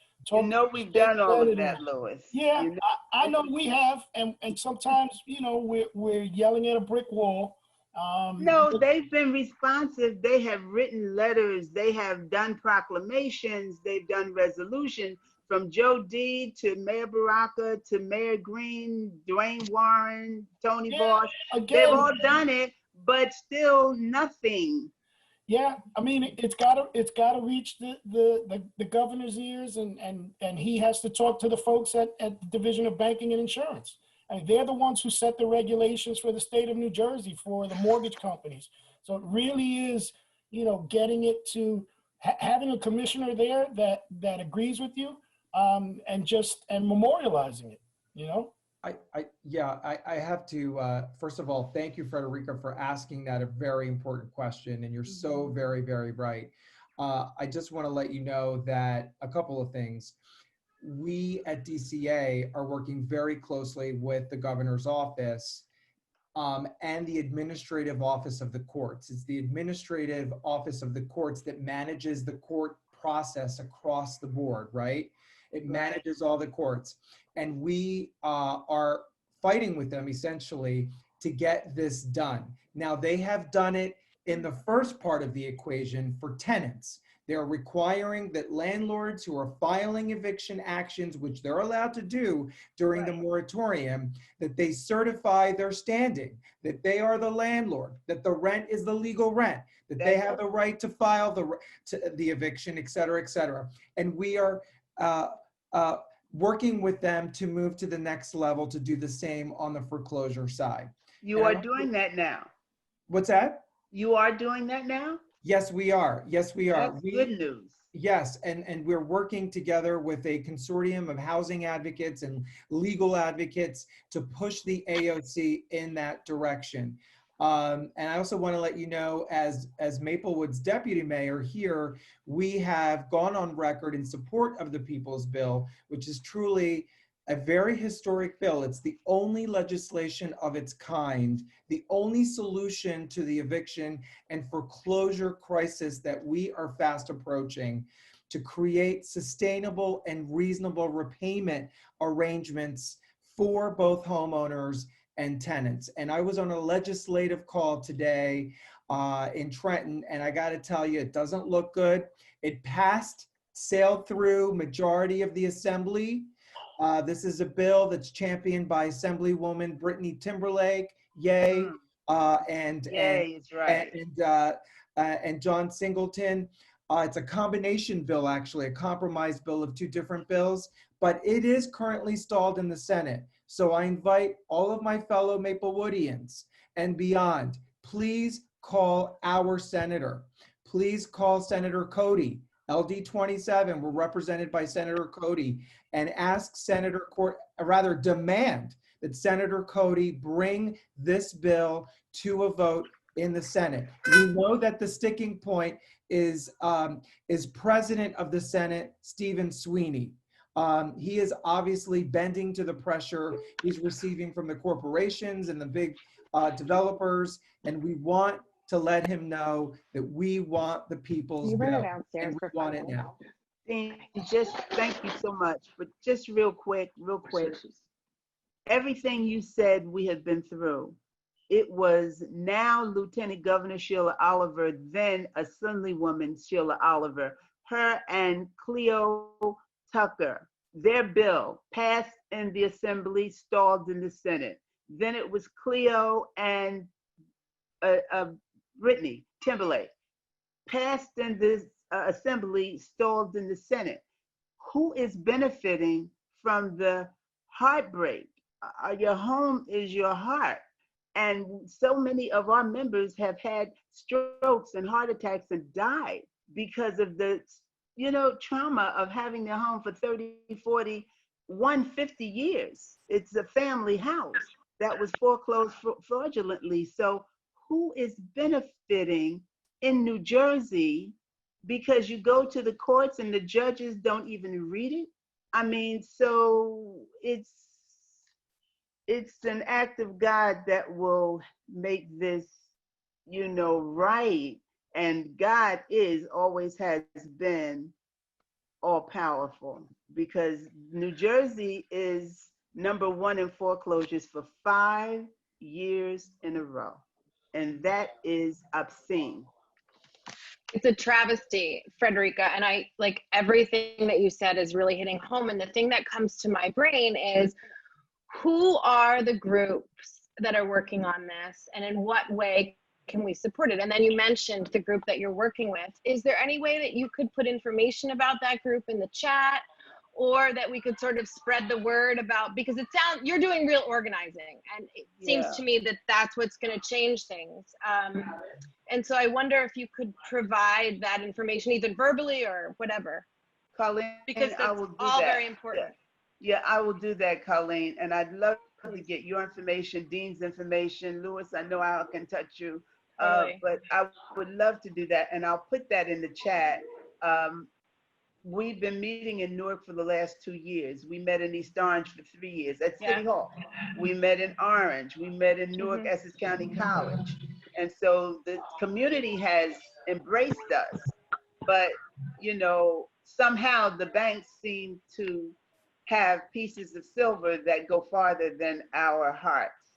We've done all of that, Louis. Yeah, I know we have, and sometimes we're yelling at a brick wall. No, they've been responsive. They have written letters. They have done proclamations. They've done resolutions from Joe D to Mayor Baraka to Mayor Green, Dwayne Warren, Tony Boss. They've all done it, but still nothing. Yeah, I mean, it's gotta reach the governor's ears, and he has to talk to the folks at the Division of Banking and Insurance. And they're the ones who set the regulations for the state of New Jersey for the mortgage companies. So it really is, getting it to having a commissioner there that agrees with you, and memorializing it, I have to, first of all, thank you, Frederica, for asking that a very important question. And you're so very, very right. I just want to let you know that a couple of things. We at DCA are working very closely with the governor's office and the administrative office of the courts. It's the administrative office of the courts that manages the court process across the board, right? It manages all the courts. And we are fighting with them essentially to get this done. Now, they have done it in the first part of the equation for tenants. They're requiring that landlords who are filing eviction actions, which they're allowed to do during the moratorium, that they certify their standing, that they are the landlord, that the rent is the legal rent, that they have the right to file the eviction, et cetera, et cetera. And we are working with them to move to the next level to do the same on the foreclosure side. You are doing that now. What's that? You are doing that now? Yes, we are. Yes, we are. That's good news. Yes, and we're working together with a consortium of housing advocates and legal advocates to push the AOC in that direction. And I also want to let you know, as Maplewood's deputy mayor here, we have gone on record in support of the People's Bill, which is truly a very historic bill. It's the only legislation of its kind, the only solution to the eviction and foreclosure crisis that we are fast approaching, to create sustainable and reasonable repayment arrangements for both homeowners and tenants. And I was on a legislative call today in Trenton, and I got to tell you, it doesn't look good. It passed, sailed through majority of the assembly. This is a bill that's championed by Assemblywoman Brittany Timberlake, yay, and John Singleton. It's a combination bill, actually, a compromise bill of two different bills, but it is currently stalled in the Senate. So I invite all of my fellow Maplewoodians and beyond, please call our senator. Please call Senator Cody. LD 27, we're represented by Senator Cody, and ask demand that Senator Cody bring this bill to a vote in the Senate. We know that the sticking point is President of the Senate, Stephen Sweeney. He is obviously bending to the pressure he's receiving from the corporations and the big developers, and we want to let him know that we want the People's Bill, and we want it now. Just thank you so much. But just real quick, everything you said we have been through. It was now Lieutenant Governor Sheila Oliver, then Assemblywoman Sheila Oliver, her and Cleo Tucker, their bill passed in the Assembly, stalled in the Senate. Then it was Cleo and Brittany Timberlake, passed in the Assembly, stalled in the Senate. Who is benefiting from the heartbreak? Your home is your heart. And so many of our members have had strokes and heart attacks and died because of the, trauma of having their home for 30, 40, 150 years. It's a family house that was foreclosed fraudulently. So who is benefiting in New Jersey because you go to the courts and the judges don't even read it? I mean, so it's an act of God that will make this, right. And God always has been all powerful, because New Jersey is #1 in foreclosures for 5 years in a row. And that is obscene. It's a travesty, Frederica. And I like everything that you said is really hitting home. And the thing that comes to my brain is, who are the groups that are working on this, and in what way can we support it? And then you mentioned the group that you're working with. Is there any way that you could put information about that group in the chat, or that we could sort of spread the word about, because it sounds, you're doing real organizing, and it seems to me that that's what's going to change things. And so I wonder if you could provide that information either verbally or whatever. Colleen, because I that's will do all that. very important. Yeah, I will do that, Colleen. And I'd love to get your information, Dean's information. Lewis, I know I can touch you, Totally. but I would love to do that. And I'll put that in the chat. We've been meeting in Newark for the last 2 years. We met in East Orange for 3 years at City Hall. We met in Orange. We met in Newark, Essex County College. And so the community has embraced us. But, somehow the banks seem to have pieces of silver that go farther than our hearts.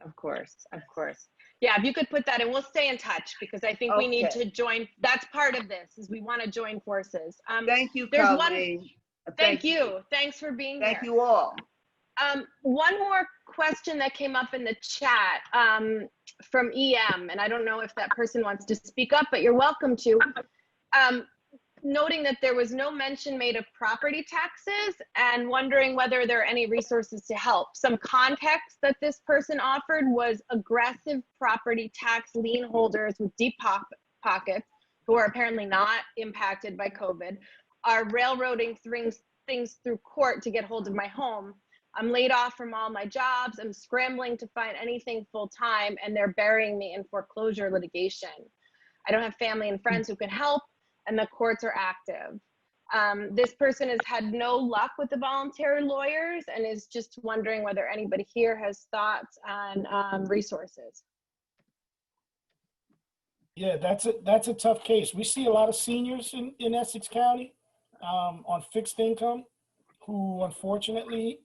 Of course, of course. Yeah, if you could put that in, we'll stay in touch, because I think we need to join. That's part of this, is we want to join forces. Thank you, there's Colleen. Thank you. Thanks for being here. Thank you all. One more question that came up in the chat from EM, and I don't know if that person wants to speak up, but you're welcome to. Noting that there was no mention made of property taxes, and wondering whether there are any resources to help. Some context that this person offered was aggressive property tax lien holders with deep pockets, who are apparently not impacted by COVID, are railroading things through court to get hold of my home. I'm laid off from all my jobs. I'm scrambling to find anything full time, and they're burying me in foreclosure litigation. I don't have family and friends who can help, and the courts are active. This person has had no luck with the voluntary lawyers, and is just wondering whether anybody here has thoughts on resources. Yeah, that's a tough case. We see a lot of seniors in Essex County on fixed income, who unfortunately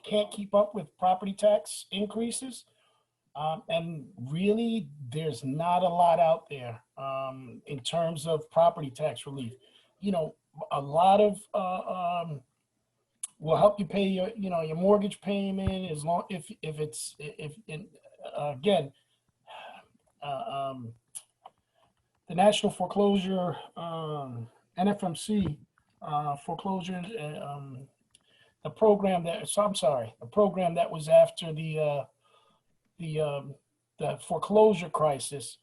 can't keep up with property tax increases. And really, there's not a lot out there in terms of property tax relief. A lot of will help you pay your mortgage payment, as long if again, the National Foreclosure NFMC foreclosure the program that was after the foreclosure crisis.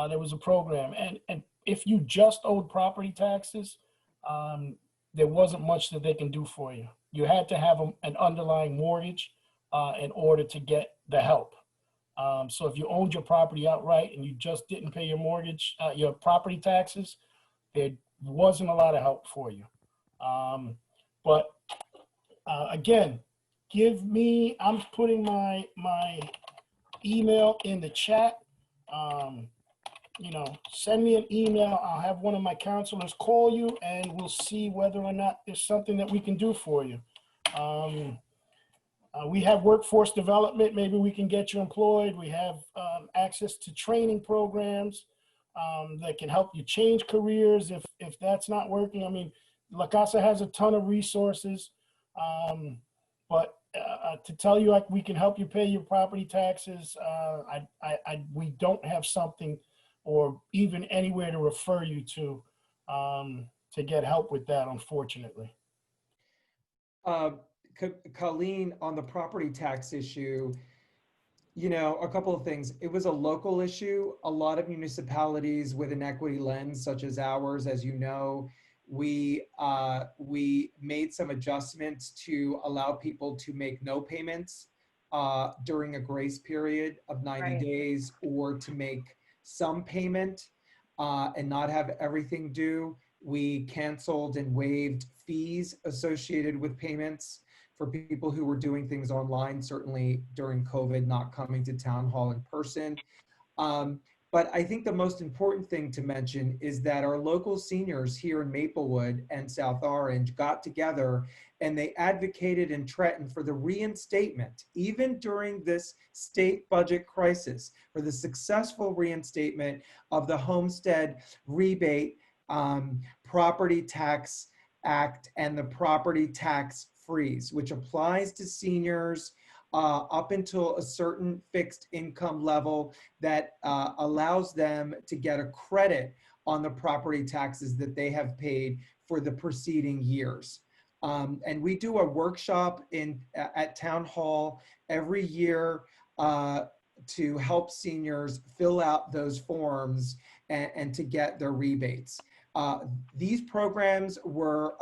There was a program, and if you just owed property taxes, there wasn't much that they can do for you. You had to have an underlying mortgage in order to get the help. So if you owned your property outright and you just didn't pay your mortgage, your property taxes, there wasn't a lot of help for you. But again, I'm putting my email in the chat. Send me an email. I'll have one of my counselors call you, and we'll see whether or not there's something that we can do for you. We have workforce development. Maybe we can get you employed. We have access to training programs that can help you change careers if that's not working. I mean, La Casa has a ton of resources, but to tell you like we can help you pay your property taxes, we don't have something or even anywhere to refer you to get help with that, unfortunately. Colleen, on the property tax issue, You know, a couple of things. It was a local issue. A lot of municipalities with an equity lens, such as ours, as you know, we made some adjustments to allow people to make no payments during a grace period of 90 Right. days, or to make some payment and not have everything due. We canceled and waived fees associated with payments for people who were doing things online, certainly during COVID, not coming to town hall in person. But I think the most important thing to mention is that our local seniors here in Maplewood and South Orange got together and they advocated in Trenton for the reinstatement, even during this state budget crisis, for the successful reinstatement of the homestead rebate, property tax act, and the property tax freeze, which applies to seniors up until a certain fixed income level that allows them to get a credit on the property taxes that they have paid for the preceding years. And we do a workshop at Town Hall every year to help seniors fill out those forms and to get their rebates. These programs were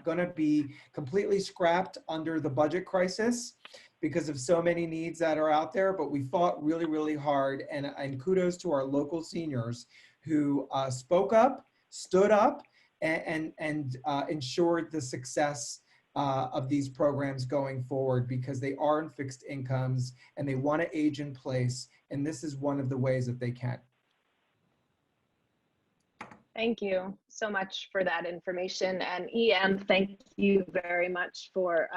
going to be completely scrapped under the budget crisis because of so many needs that are out there, but we fought really, really hard, and kudos to our local seniors who spoke up, stood up, and ensured the success of these programs going forward, because they are in fixed incomes and they want to age in place, and this is one of the ways that they can. Thank you so much for that information. And EM, thank you very much for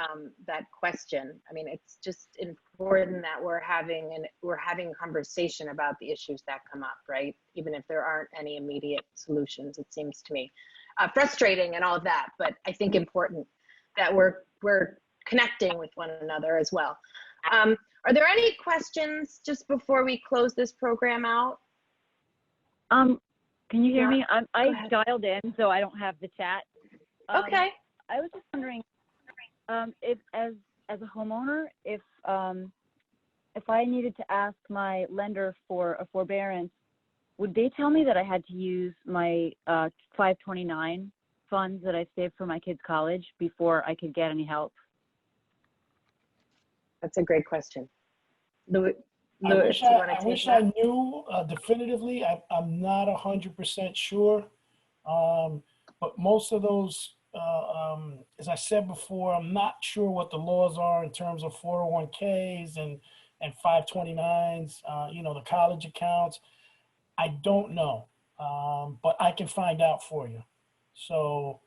that question. I mean, it's just important that we're having conversation about the issues that come up, right? Even if there aren't any immediate solutions, it seems to me frustrating and all of that, but I think important that we're connecting with one another as well. Are there any questions just before we close this program out? Can you hear me? Go I ahead. dialed in, so I don't have the chat. Okay. I was just wondering, if as a homeowner, if I needed to ask my lender for a forbearance, would they tell me that I had to use my 529 funds that I saved for my kids' college before I could get any help? That's a great question. Louis, I wish do you wanna I take wish that? I knew definitively. I'm not 100% sure. But most of those, as I said before, I'm not sure what the laws are in terms of 401ks and 529s, you know, the college accounts. I don't know, but I can find out for you. So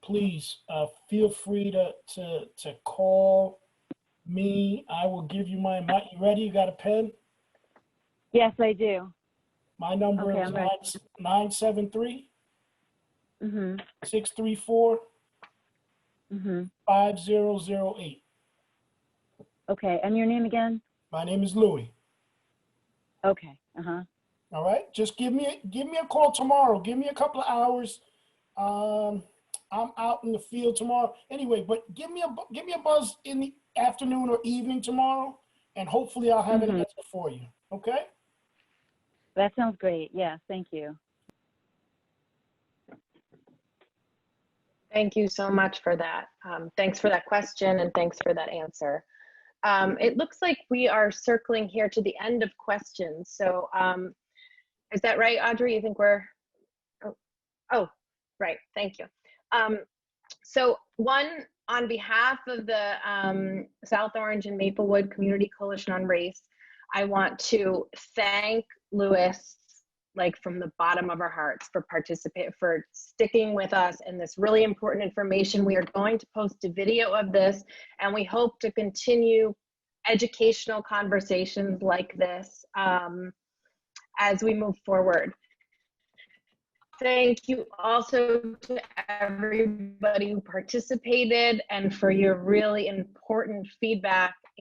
please feel free to call me. I will give you my, you ready? You got a pen? Yes, I do. My number Okay, is I'm ready. 973 Mm-hmm. 634 Mm-hmm. 5008. Okay, and your name again? My name is Louis. Okay. Uh-huh. All right. Just give me a call tomorrow. Give me a couple of hours. I'm out in the field tomorrow. Anyway, but give me a buzz in the afternoon or evening tomorrow, and hopefully I'll have an answer for you. Okay? That sounds great. Yes, thank you. Thank you so much for that. Thanks for that question and thanks for that answer. It looks like we are circling here to the end of questions. So is that right, Audrey? You think we're, oh, right, thank you. So one, on behalf of the South Orange and Maplewood Community Coalition on Race, I want to thank Louis, like from the bottom of our hearts, for sticking with us in this really important information. We are going to post a video of this, and we hope to continue educational conversations like this as we move forward. Thank you also to everybody who participated and for your really important feedback